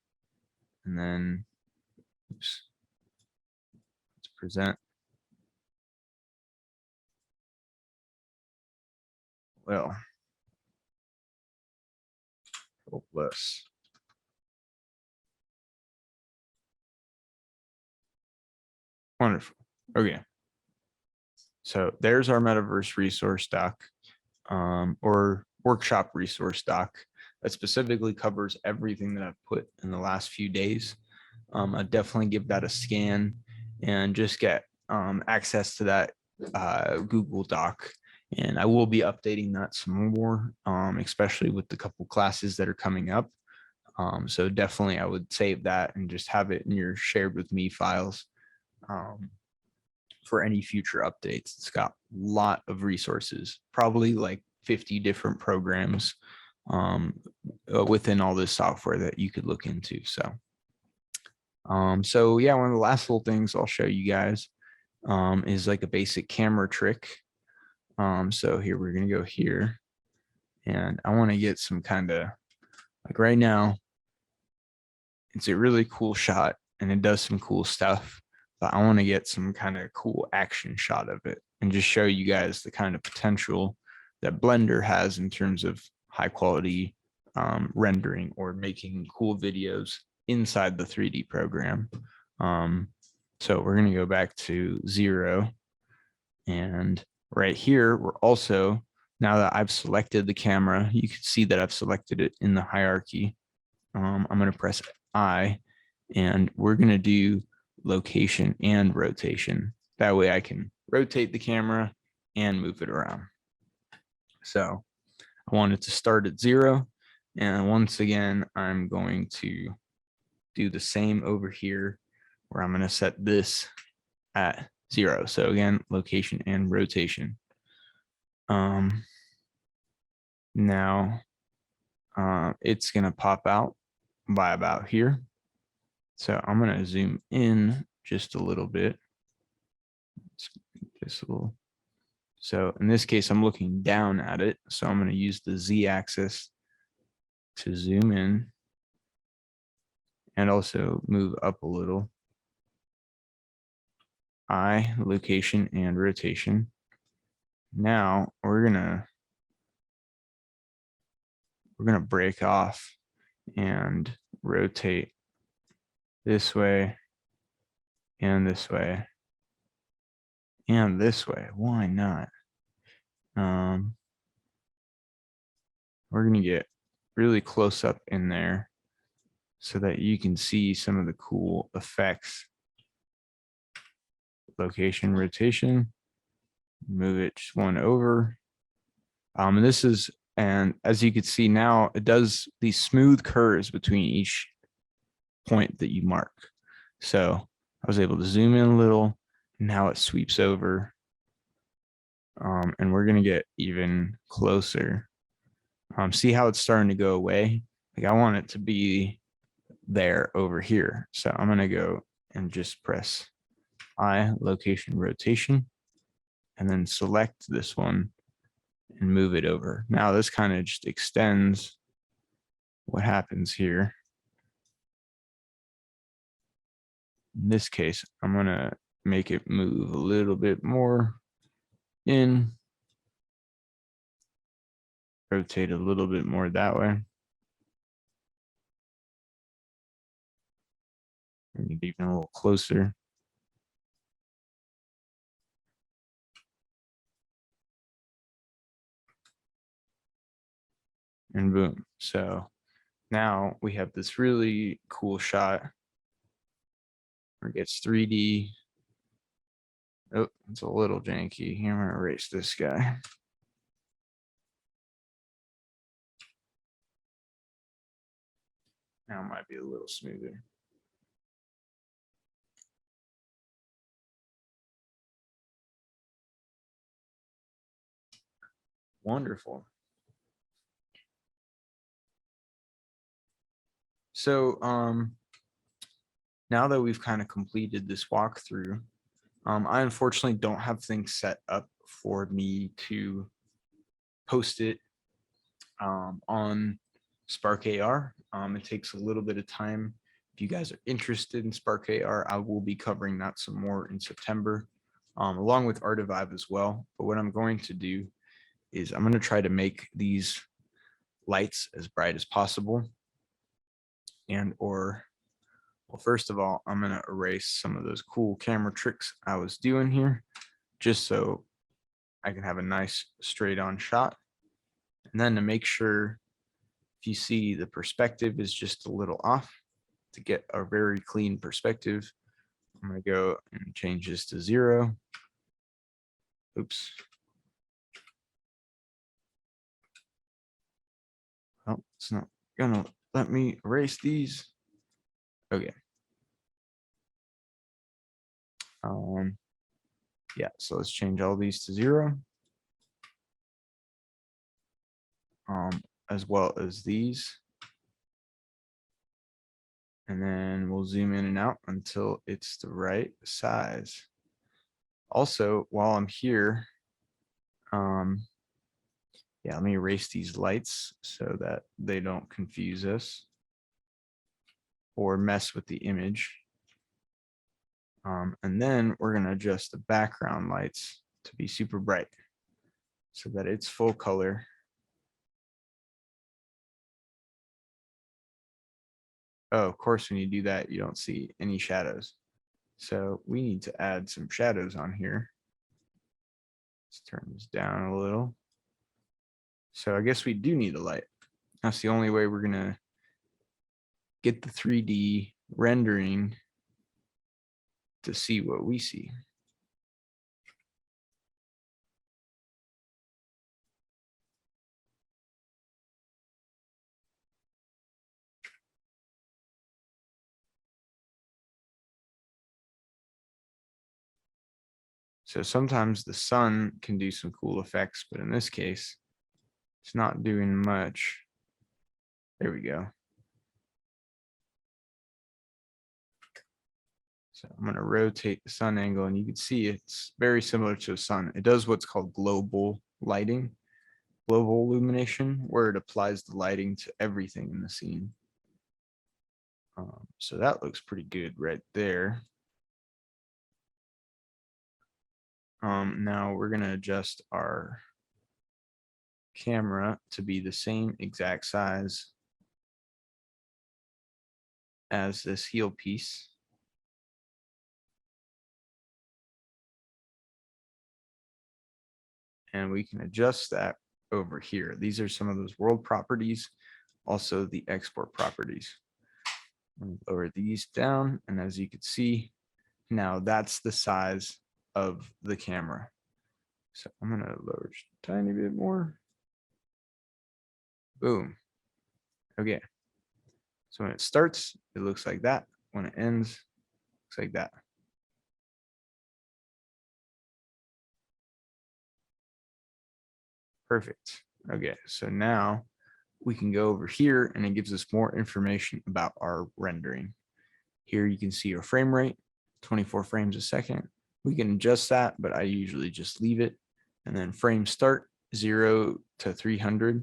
and then oops, let's present. Well, hopeless. Wonderful. Okay. So there's our metaverse resource doc, or workshop resource doc that specifically covers everything that I've put in the last few days. I definitely give that a scan and just get access to that Google Doc. And I will be updating that some more, especially with the couple classes that are coming up. So definitely I would save that and just have it in your shared with me files for any future updates. It's got a lot of resources, probably like 50 different programs within all this software that you could look into. So yeah, one of the last little things I'll show you guys is like a basic camera trick. So here we're gonna go here, and I want to get some kind of, like right now, it's a really cool shot and it does some cool stuff, but I want to get some kind of cool action shot of it and just show you guys the kind of potential that Blender has in terms of high quality rendering or making cool videos inside the 3D program. So we're going to go back to 0. And right here, we're also, now that I've selected the camera, you can see that I've selected it in the hierarchy. I'm going to press I, and we're going to do location and rotation. That way I can rotate the camera and move it around. So I want it to start at 0. And once again, I'm going to do the same over here where I'm going to set this at 0. So again, location and rotation. Now it's going to pop out by about here. So I'm going to zoom in just a little bit. Just a little. So in this case, I'm looking down at it. So I'm going to use the Z axis to zoom in and also move up a little. I, location and rotation. Now we're gonna break off and rotate this way and this way and this way. Why not? We're gonna get really close up in there so that you can see some of the cool effects. Location, rotation, move it just one over. And this is, and as you can see now, it does these smooth curves between each point that you mark. So I was able to zoom in a little, and now it sweeps over. And we're gonna get even closer. See how it's starting to go away? Like I want it to be there over here. So I'm gonna go and just press I, location, rotation, and then select this one and move it over. Now this kind of just extends what happens here. In this case, I'm gonna make it move a little bit more in, rotate a little bit more that way. And get even a little closer. And boom. So now we have this really cool shot where it gets 3D. Oh, it's a little janky. Here, I'm gonna erase this guy. Now it might be a little smoother. Wonderful. So now that we've kind of completed this walkthrough, I unfortunately don't have things set up for me to post it on Spark AR. It takes a little bit of time. If you guys are interested in Spark AR, I will be covering that some more in September, along with Artivive as well. But what I'm going to do is I'm going to try to make these lights as bright as possible. And well, first of all, I'm going to erase some of those cool camera tricks I was doing here, just so I can have a nice straight on shot. And then to make sure, if you see the perspective is just a little off, to get a very clean perspective, I'm going to go and change this to 0. Oops. Oh, it's not gonna let me erase these. Okay. Yeah, so let's change all these to 0. As well as these. And then we'll zoom in and out until it's the right size. Also, while I'm here, yeah, let me erase these lights so that they don't confuse us or mess with the image. And then we're going to adjust the background lights to be super bright so that it's full color. Oh, of course, when you do that, you don't see any shadows. So we need to add some shadows on here. Let's turn this down a little. So I guess we do need a light. That's the only way we're gonna get the 3D rendering to see what we see. So sometimes the sun can do some cool effects, but in this case, it's not doing much. There we go. So I'm going to rotate the sun angle, and you can see it's very similar to the sun. It does what's called global lighting, global illumination, where it applies the lighting to everything in the scene. So that looks pretty good right there. Now we're going to adjust our camera to be the same exact size as this heel piece. And we can adjust that over here. These are some of those world properties, also the export properties. Lower these down, and as you can see, now that's the size of the camera. So I'm going to lower just a tiny bit more. Boom. Okay. So when it starts, it looks like that. When it ends, it looks like that. Perfect. Okay, so now we can go over here, and it gives us more information about our rendering. Here you can see our frame rate, 24 frames a second. We can adjust that, but I usually just leave it. And then frame start, 0 to 300.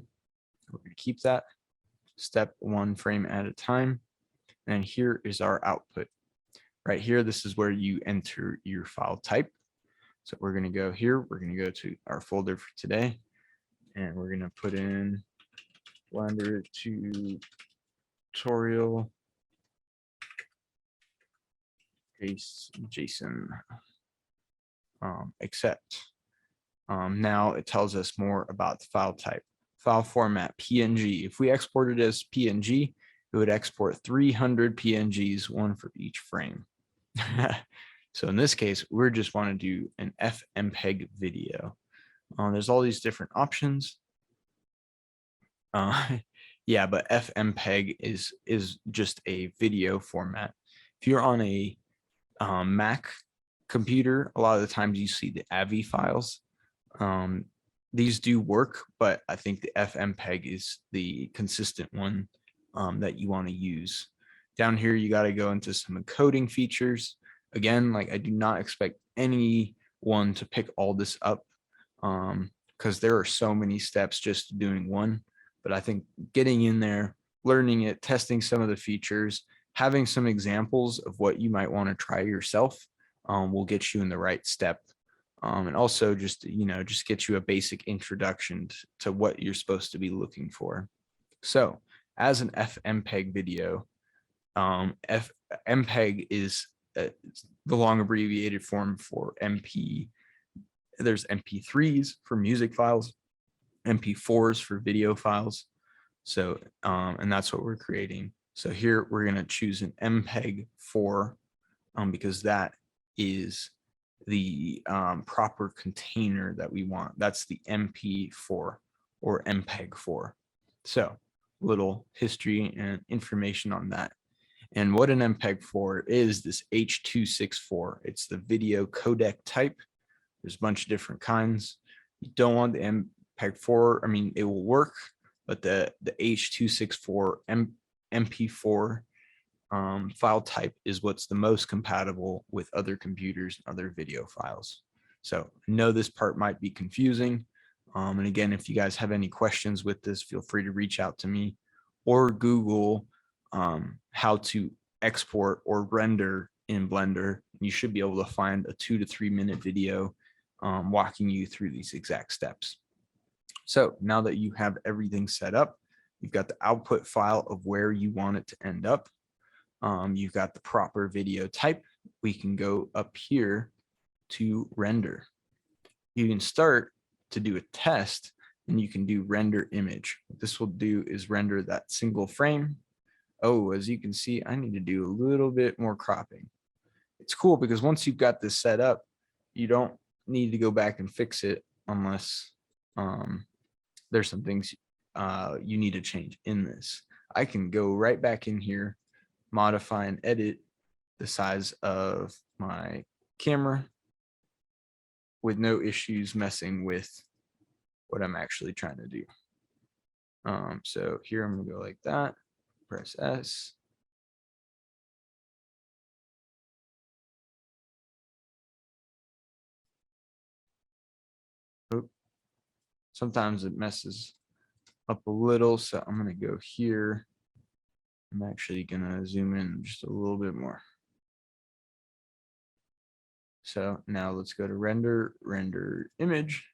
We're going to keep that. Step 1 frame at a time. And here is our output. Right here, this is where you enter your file type. So we're going to go here. We're going to go to our folder for today. And we're going to put in Blender tutorial JSON, except now it tells us more about the file type. File format PNG. If we export it as PNG, it would export 300 PNGs, one for each frame. So in this case, we just want to do an FMPEG video. There's all these different options. Yeah, but FMPEG is just a video format. If you're on a Mac computer, a lot of the times you see the AVI files. These do work, but I think the FMPEG is the consistent one that you want to use. Down here, you got to go into some encoding features. Again, like I do not expect anyone to pick all this up because there are so many steps just doing one. But I think getting in there, learning it, testing some of the features, having some examples of what you might want to try yourself will get you in the right step. And also just, just get you a basic introduction to what you're supposed to be looking for. So as an FMPEG video, FMPEG is the long abbreviated form for MP. There's MP3s for music files, MP4s for video files. So, and that's what we're creating. So here we're going to choose an MPEG-4 because that is the proper container that we want. That's the MP4 or MPEG-4. So little history and information on that. And what an MPEG-4 is, this H.264. It's the video codec type. There's a bunch of different kinds. You don't want the MPEG-4. I mean, it will work, but the H.264 MP4 file type is what's the most compatible with other computers and other video files. So I know this part might be confusing. And again, if you guys have any questions with this, feel free to reach out to me or Google how to export or render in Blender. You should be able to find a 2 to 3 minute video walking you through these exact steps. So now that you have everything set up, you've got the output file of where you want it to end up. you've got the proper video type, we can go up here to render. You can start to do a test and you can do render image. What this will do is render that single frame. Oh, as you can see, I need to do a little bit more cropping. It's cool because once you've got this set up, you don't need to go back and fix it unless there's some things you need to change in this. I can go right back in here, modify and edit the size of my camera with no issues messing with what I'm actually trying to do. So here I'm gonna go like that, press S. Oop. Sometimes it messes up a little, so I'm gonna go here. I'm actually gonna zoom in just a little bit more. So now let's go to render image.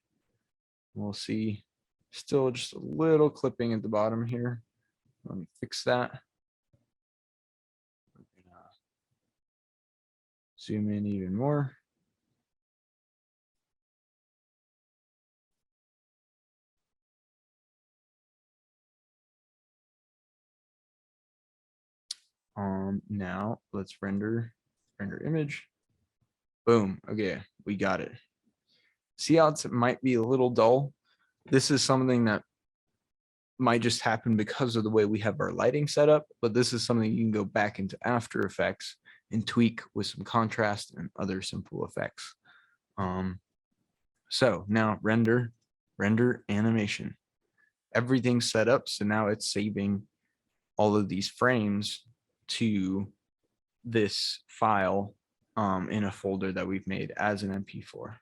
We'll see still just a little clipping at the bottom here. Let me fix that. Zoom in even more. Now let's render image. Boom. Okay, we got it. See how it might be a little dull? This is something that might just happen because of the way we have our lighting set up, but this is something you can go back into After Effects and tweak with some contrast and other simple effects. So now render animation. Everything's set up, so now it's saving all of these frames to this file in a folder that we've made as an MP4.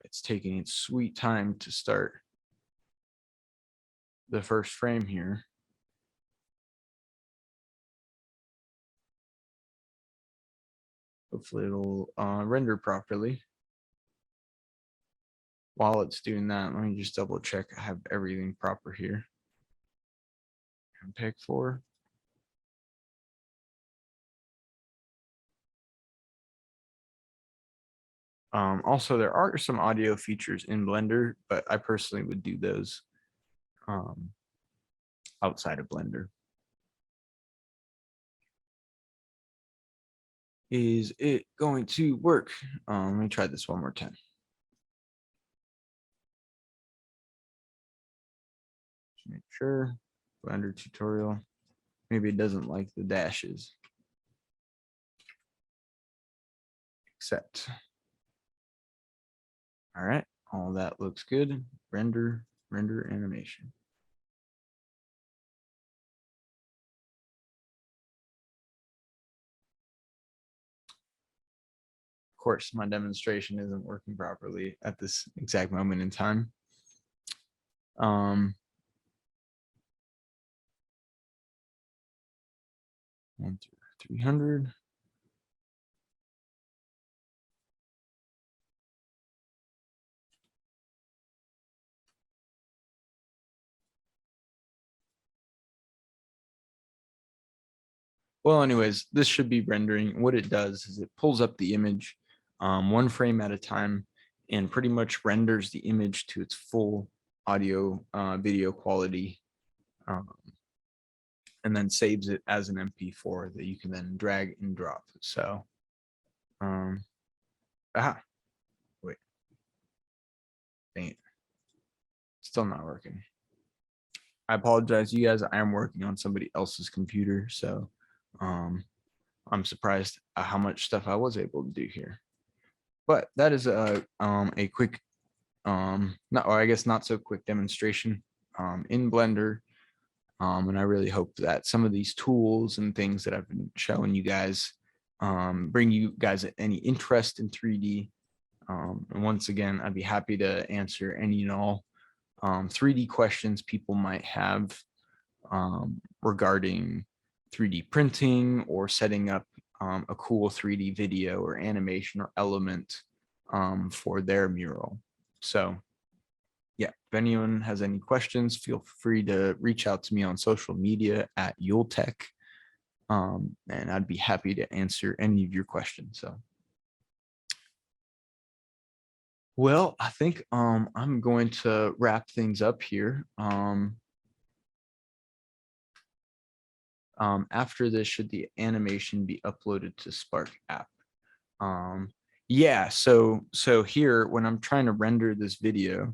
It's taking its sweet time to start the first frame here. Hopefully it'll render properly. While it's doing that, let me just double check I have everything proper here. MPEG 4. Also, there are some audio features in Blender, but I personally would do those outside of Blender. Is it going to work? Let me try this one more time. Just make sure. Blender tutorial. Maybe it doesn't like the dashes. Accept. All right, all that looks good. Render animation. Of course, my demonstration isn't working properly at this exact moment in time. 1 through 300. Well, anyways, this should be rendering. What it does is it pulls up the image one frame at a time and pretty much renders the image to its full audio video quality, and then saves it as an MP4 that you can then drag and drop. So, wait, dang it, still not working. I apologize, you guys. I am working on somebody else's computer, so I'm surprised at how much stuff I was able to do here. But that is a quick, not, or I guess not so quick demonstration in Blender. And I really hope that some of these tools and things that I've been showing you guys bring you guys any interest in 3D. And once again, I'd be happy to answer any and all 3D questions people might have regarding 3D printing or setting up a cool 3D video or animation or element for their mural. So Yeah, if anyone has any questions, feel free to reach out to me on social media at Yul Tech, and I'd be happy to answer any of your questions. So, well, I think I'm going to wrap things up here. After this, should the animation be uploaded to Spark app? Yeah, so here when I'm trying to render this video,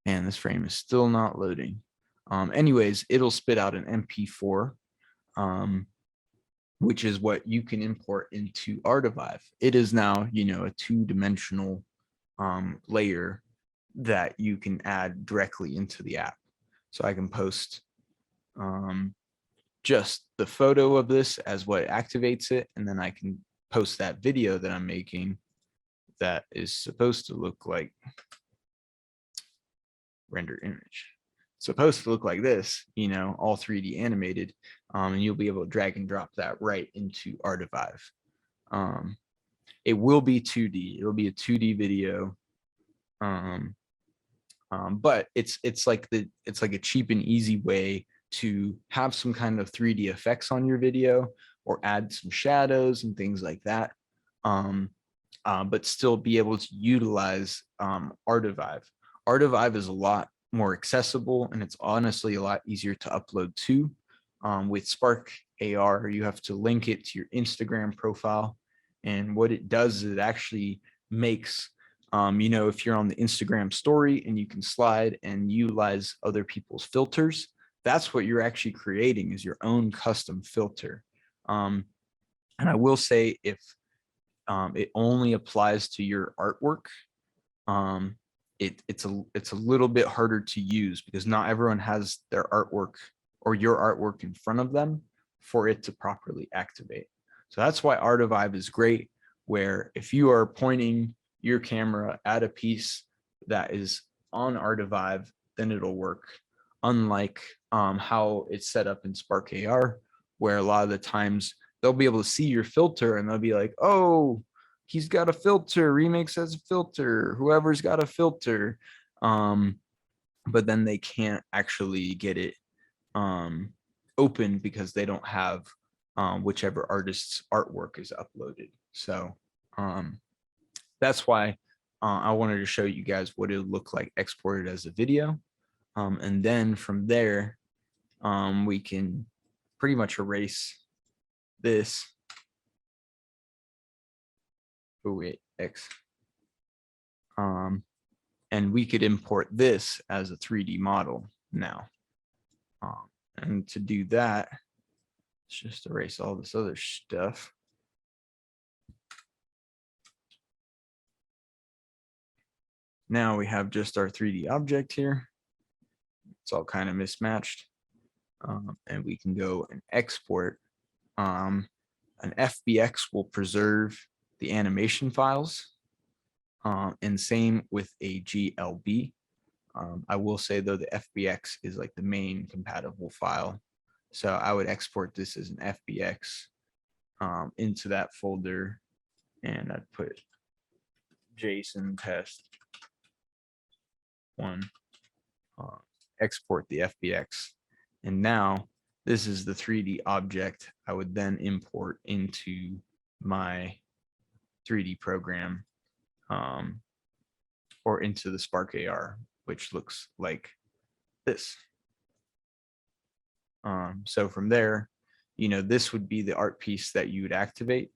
and this frame is still not loading. Anyways, it'll spit out an MP4, which is what you can import into Artivive. It is now, a two-dimensional layer that you can add directly into the app. So I can post just the photo of this as what activates it, and then I can post that video that I'm making that is supposed to look like render image. It's supposed to look like this, all 3D animated, and you'll be able to drag and drop that right into Artivive. It will be 2D. It'll be a 2D video, but it's like a cheap and easy way to have some kind of 3D effects on your video or add some shadows and things like that, but still be able to utilize Artivive. Artivive is a lot more accessible, and it's honestly a lot easier to upload to. With Spark AR, you have to link it to your Instagram profile, and what it does is it actually makes if you're on the Instagram story and you can slide and utilize other people's filters, that's what you're actually creating, is your own custom filter. And I will say, if it only applies to your artwork, it's a little bit harder to use because not everyone has their artwork or your artwork in front of them for it to properly activate. So that's why Artivive is great, where if you are pointing your camera at a piece that is on Artivive, then it'll work. Unlike how it's set up in Spark AR, where a lot of the times they'll be able to see your filter and they'll be like, oh, he's got a filter, Remix has a filter, whoever's got a filter. But then they can't actually get it open because they don't have whichever artist's artwork is uploaded. So that's why I wanted to show you guys what it would look like exported as a video. And then from there, we can pretty much erase this. Oh wait, X. And we could import this as a 3D model now. And to do that, let's just erase all this other stuff. Now we have just our 3D object here. It's all kind of mismatched. And we can go and export. An FBX will preserve the animation files, and same with a GLB. I will say though, the FBX is like the main compatible file. So I would export this as an FBX into that folder, and I'd put JSON test one, export the FBX. And now this is the 3D object I would then import into my 3D program, or into the Spark AR, which looks like this. So from there, this would be the art piece that you would activate,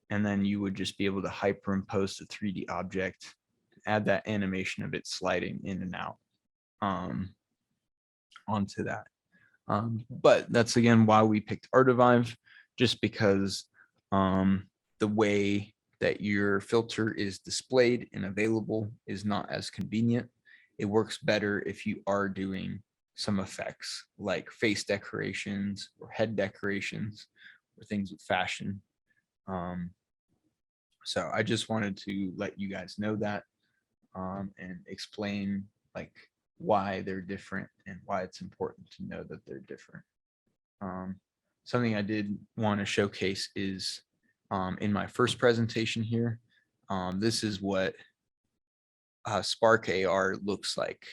and then you would just be able to hyperimpose the 3D object, add that animation of it sliding in and out onto that. But that's again why we picked Artivive, just because the way that your filter is displayed and available is not as convenient. It works better if you are doing some effects like face decorations or head decorations or things with fashion. So I just wanted to let you guys know that, and explain like why they're different and why it's important to know that they're different. Something I did want to showcase is in my first presentation here, this is what Spark AR looks like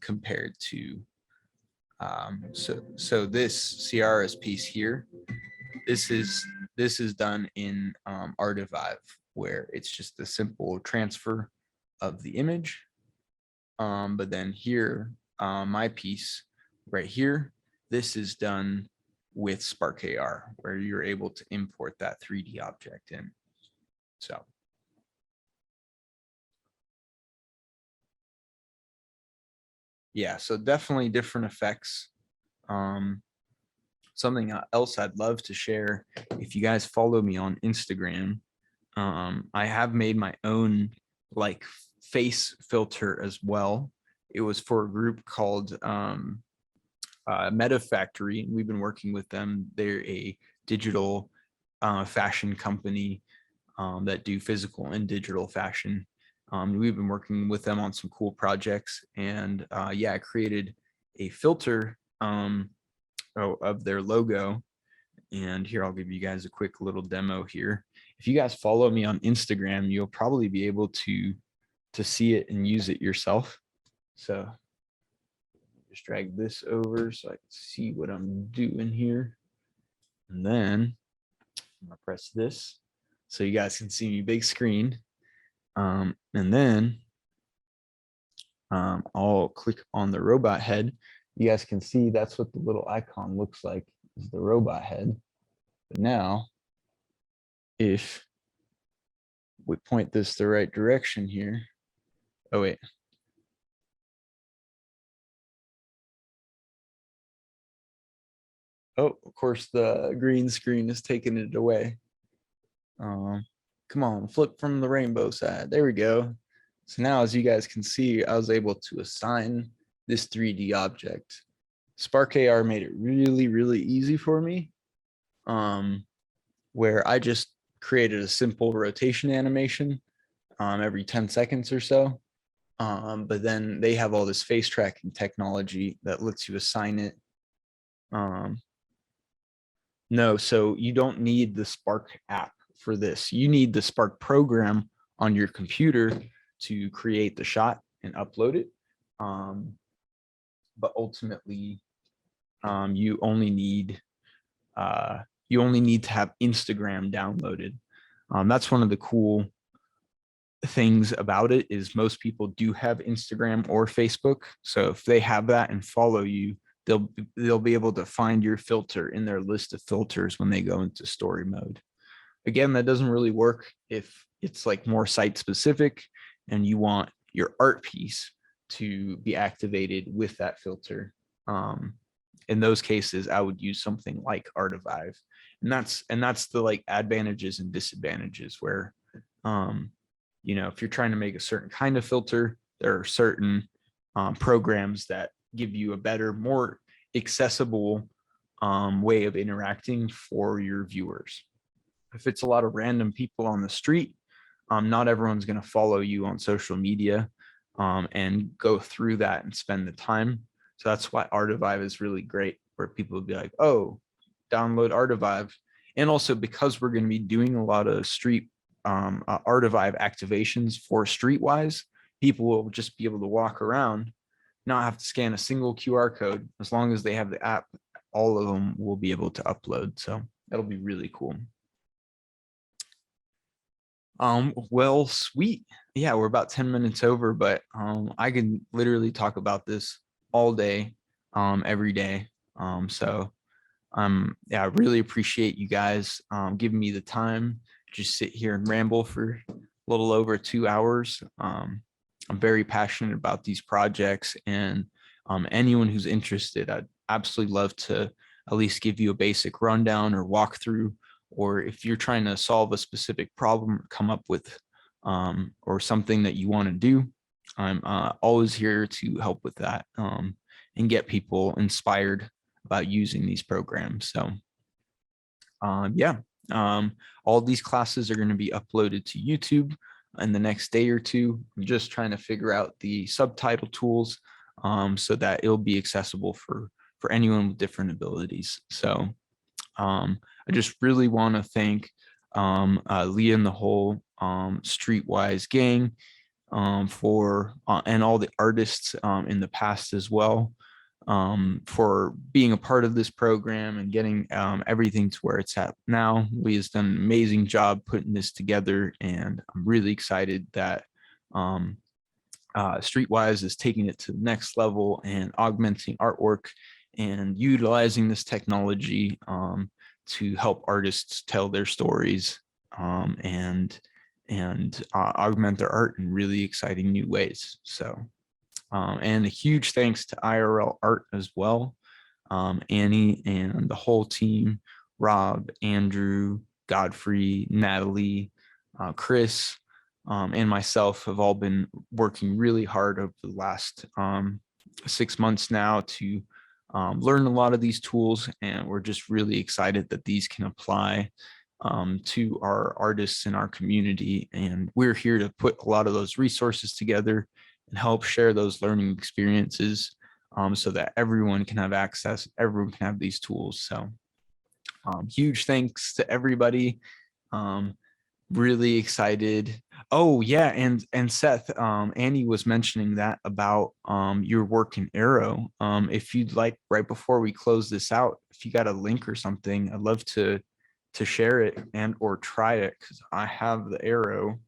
compared to so this CRS piece here, this is done in Artivive, where it's just a simple transfer of the image. But then here, my piece right here, this is done with Spark AR, where you're able to import that 3D object in. So yeah, so definitely different effects. Something else I'd love to share, if you guys follow me on Instagram, I have made my own like face filter as well. It was for a group called Meta Factory. We've been working with them. They're a digital fashion company that do physical and digital fashion. We've been working with them on some cool projects, and yeah, I created a filter of their logo. And here, I'll give you guys a quick little demo here. If you guys follow me on Instagram, you'll probably be able to see it and use it yourself. So just drag this over so I can see what I'm doing here. And then I'm gonna press this so you guys can see me big screen. And then I'll click on the robot head. You guys can see that's what the little icon looks like, is the robot head. But now, if we point this the right direction here, oh wait. Oh, of course, the green screen is taking it away. Come on, flip from the rainbow side. There we go. So now, as you guys can see, I was able to assign this 3D object. Spark AR made it really, really easy for me, where I just created a simple rotation animation every 10 seconds or so. But then they have all this face tracking technology that lets you assign it. No, so you don't need the Spark app for this. You need the Spark program on your computer to create the shot and upload it. But ultimately, you only need to have Instagram downloaded. That's one of the cool things about it, is most people do have Instagram or Facebook. So if they have that and follow you, they'll be able to find your filter in their list of filters when they go into story mode. Again, that doesn't really work if it's like more site specific and you want your art piece to be activated with that filter. In those cases, I would use something like Artivive, and that's the like advantages and disadvantages, where you know, if you're trying to make a certain kind of filter, there are certain programs that give you a better, more accessible way of interacting for your viewers. If it's a lot of random people on the street, not everyone's going to follow you on social media and go through that and spend the time. So that's why Artivive is really great, where people will be like, oh, download Artivive. And also, because we're going to be doing a lot of street Artivive activations for Streetwise, people will just be able to walk around, not have to scan a single QR code. As long as they have the app, all of them will be able to upload. So that'll be really cool. Well, sweet. Yeah, we're about 10 minutes over, but I can literally talk about this all day, every day. So yeah, I really appreciate you guys giving me the time to just sit here and ramble for a little over 2 hours. I'm very passionate about these projects, and anyone who's interested, I'd absolutely love to at least give you a basic rundown or walkthrough, or if you're trying to solve a specific problem or come up with or something that you want to do, I'm always here to help with that and get people inspired about using these programs. So yeah, all these classes are going to be uploaded to YouTube in the next day or two. I'm just trying to figure out the subtitle tools so that it'll be accessible for anyone with different abilities. So I just really want to thank Leah and the whole Streetwise gang for and all the artists in the past as well, for being a part of this program and getting everything to where it's at now. Leah has done an amazing job putting this together, and I'm really excited that Streetwise is taking it to the next level and augmenting artwork and utilizing this technology to help artists tell their stories and augment their art in really exciting new ways. So, and a huge thanks to IRL Art as well. Annie and the whole team, Rob, Andrew, Godfrey, Natalie, Chris, and myself have all been working really hard over the last 6 months now to learn a lot of these tools, and we're just really excited that these can apply to our artists in our community. And we're here to put a lot of those resources together and help share those learning experiences so that everyone can have access, everyone can have these tools. So huge thanks to everybody. Really excited. Oh yeah, and Seth, Annie was mentioning that about your work in Arrow. If you'd like, right before we close this out, if you got a link or something, I'd love to share it and or try it, because I have the Arrow.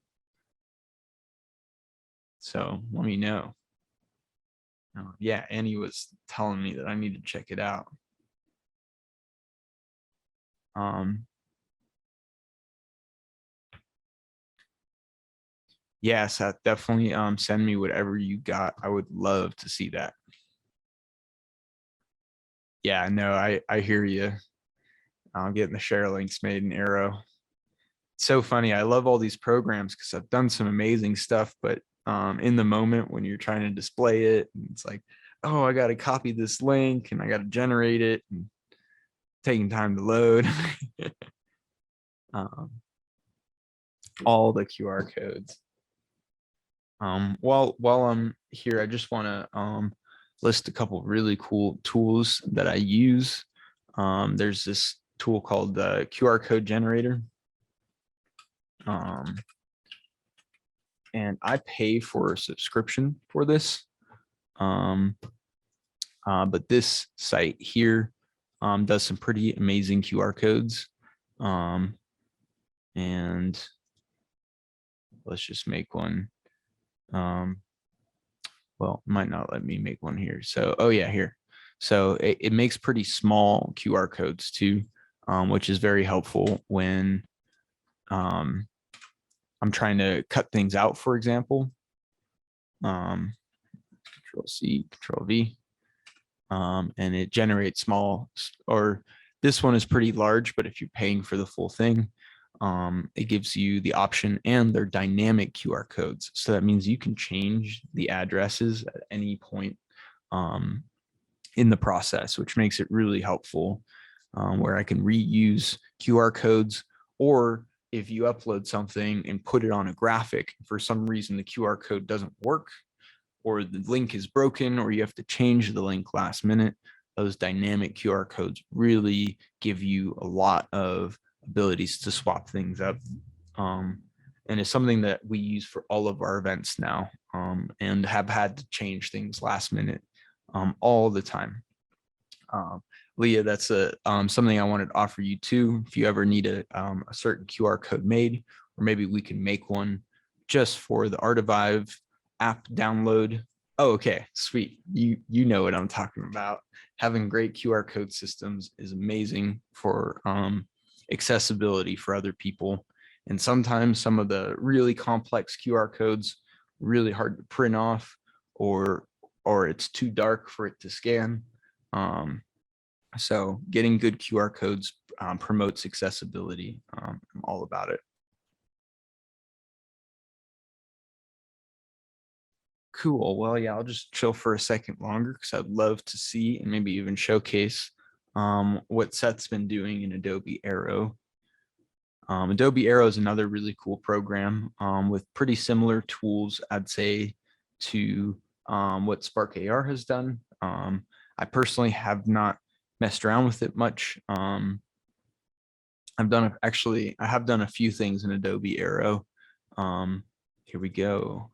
So let me know. Yeah, Annie was telling me that I need to check it out. Yeah, Seth, definitely send me whatever you got. I would love to see that. Yeah, no, I hear you. I'm getting the share links made in Arrow. It's so funny. I love all these programs because I've done some amazing stuff, but in the moment when you're trying to display it, it's like, oh, I got to copy this link and I got to generate it, and taking time to load. um, all the QR codes. While I'm here, I just want to list a couple of really cool tools that I use. There's this tool called the QR code generator. And I pay for a subscription for this. But this site here does some pretty amazing QR codes. And let's just make one. Well, might not let me make one here. So, oh yeah, here. So it makes pretty small QR codes too, which is very helpful when I'm trying to cut things out, for example. Control C, Control V, and it generates small, or this one is pretty large, but if you're paying for the full thing, it gives you the option, and they're dynamic QR codes. So that means you can change the addresses at any point in the process, which makes it really helpful, where I can reuse QR codes, or if you upload something and put it on a graphic, for some reason the QR code doesn't work, or the link is broken, or you have to change the link last minute, those dynamic QR codes really give you a lot of abilities to swap things up. And it's something that we use for all of our events now, and have had to change things last minute all the time. Leah, that's something I wanted to offer you too. If you ever need a certain QR code made, or maybe we can make one just for the Artivive app download. Oh, okay, sweet. You know what I'm talking about. Having great QR code systems is amazing for accessibility for other people. And sometimes some of the really complex QR codes really hard to print off, or it's too dark for it to scan. So getting good QR codes promotes accessibility. I'm all about it. Cool. Well, yeah, I'll just chill for a second longer because I'd love to see and maybe even showcase what Seth's been doing in Adobe Aero. Adobe Aero is another really cool program with pretty similar tools, I'd say, to what Spark AR has done. I personally have not messed around with it much. I have done a few things in Adobe Aero. Here we go.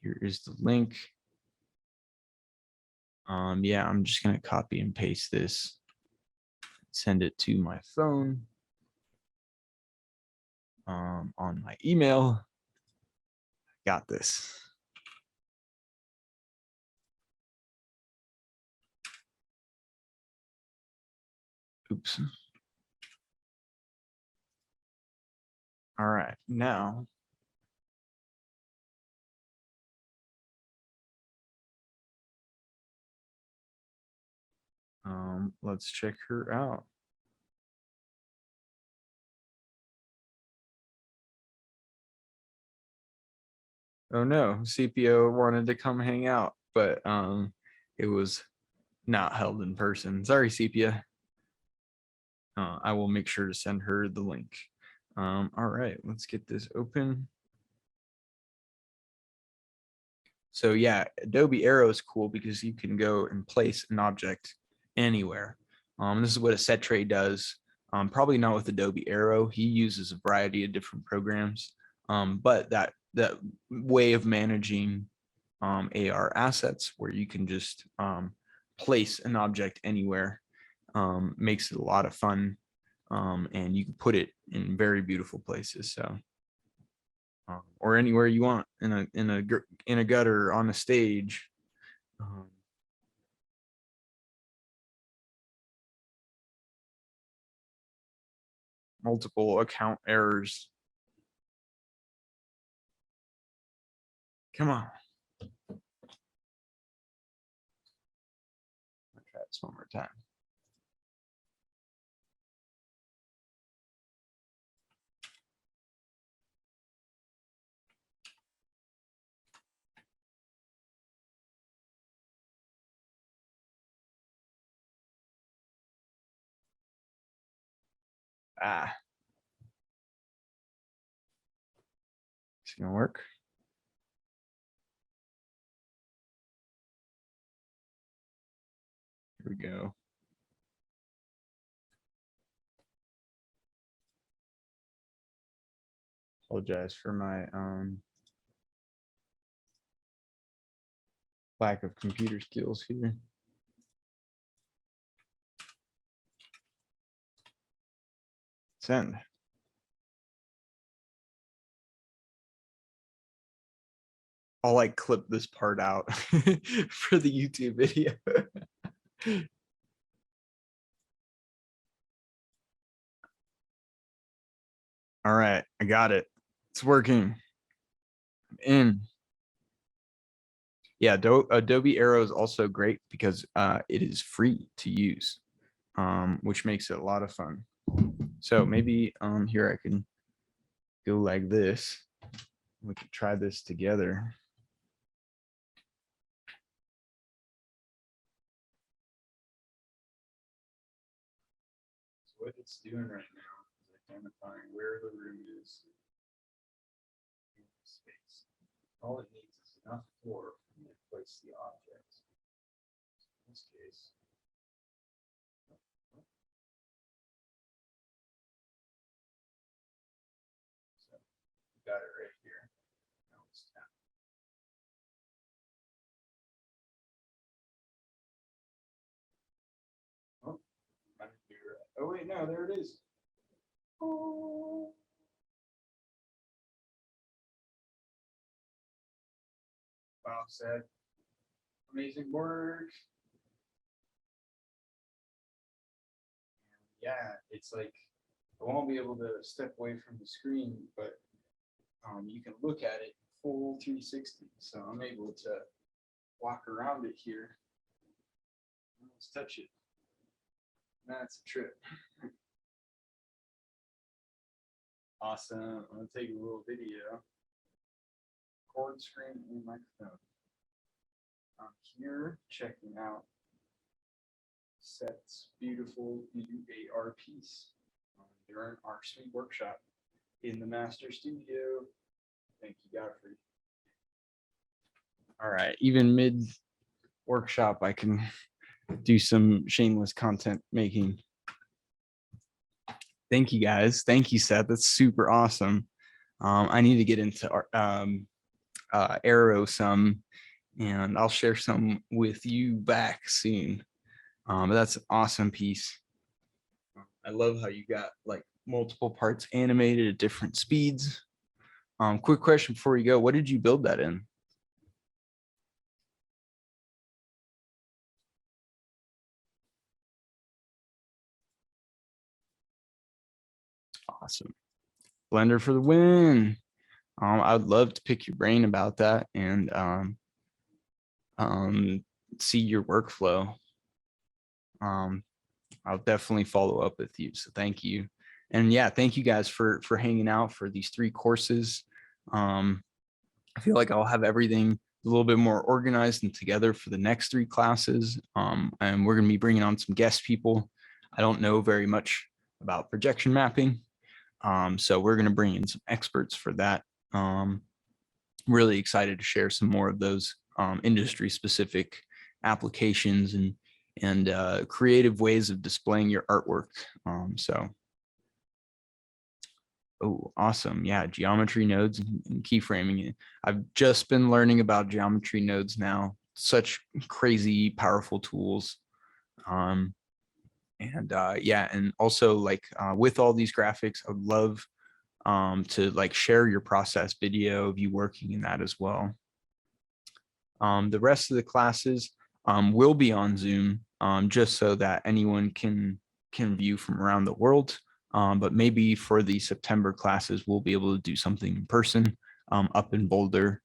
Here is the link. Yeah, I'm just going to copy and paste this, send it to my phone, on my email. Got this. Oops. All right, now let's check her out. Oh no, CPO wanted to come hang out, but it was not held in person. Sorry, Sepia. I will make sure to send her the link. All right, let's get this open. So yeah, Adobe Arrow is cool because you can go and place an object anywhere. This is what a set tray does. Probably not with Adobe Arrow. He uses a variety of different programs, but that way of managing AR assets where you can just place an object anywhere makes it a lot of fun, and you can put it in very beautiful places. So. Or anywhere you want in a gutter, on a stage. Multiple account errors. Come on. I'll try this one more time. It's gonna work. Here we go. Apologize for my lack of computer skills here. Send. I'll like clip this part out for the YouTube video. All right, I got it. It's working. I'm in. Yeah, Adobe Arrow is also great because it is free to use, which makes it a lot of fun. So maybe here I can go like this. We could try this together. So what it's doing right now is identifying where the room is in the space. All it needs is enough floor for me to place the objects. In this case, so we got it right here. Now it's tap. Oh, I didn't do it right. Oh wait, no, there it is. Oh. Wow, said amazing work. Yeah, it's like I won't be able to step away from the screen, but you can look at it full 360. So I'm able to walk around it here. Let's touch it. That's a trip. Awesome. I'm gonna take a little video. Record screen and microphone. I'm here checking out Seth's beautiful UAR piece during our sweet workshop in the master studio. Thank you, Godfrey. All right, even mid workshop, I can do some shameless content making. Thank you guys. Thank you, Seth. That's super awesome. I need to get into Arrow some, and I'll share some with you back soon. But that's an awesome piece. I love how you got like multiple parts animated at different speeds. Quick question before you go, what did you build that in? Awesome. Blender for the win. I'd love to pick your brain about that and see your workflow. I'll definitely follow up with you. So thank you. And yeah, thank you guys for hanging out for these 3 courses. I feel like I'll have everything a little bit more organized and together for the next 3 classes. And we're going to be bringing on some guest people. I don't know very much about projection mapping. So we're going to bring in some experts for that. Really excited to share some more of those industry specific applications and creative ways of displaying your artwork. Oh, awesome. Yeah, geometry nodes and keyframing. I've just been learning about geometry nodes now. Such crazy, powerful tools. Yeah, and also like with all these graphics, I would love to like share your process video of you working in that as well. The rest of the classes will be on Zoom, just so that anyone can view from around the world. But maybe for the September classes, we'll be able to do something in person up in Boulder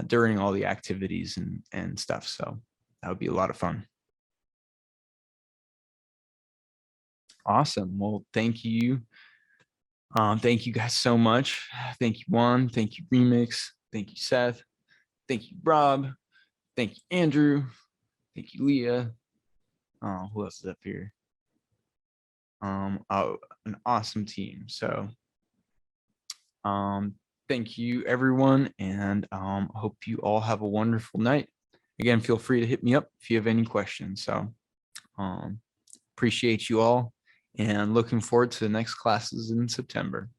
during all the activities and stuff. So that would be a lot of fun. Awesome. Well, thank you. Thank you guys so much. Thank you, Juan. Thank you, Remix. Thank you, Seth. Thank you, Rob. Thank you, Andrew. Thank you, Leah. Oh, who else is up here? Oh, an awesome team. So thank you, everyone, and hope you all have a wonderful night. Again, feel free to hit me up if you have any questions. So appreciate you all and looking forward to the next classes in September.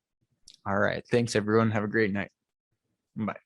All right. Thanks, everyone. Have a great night. Bye.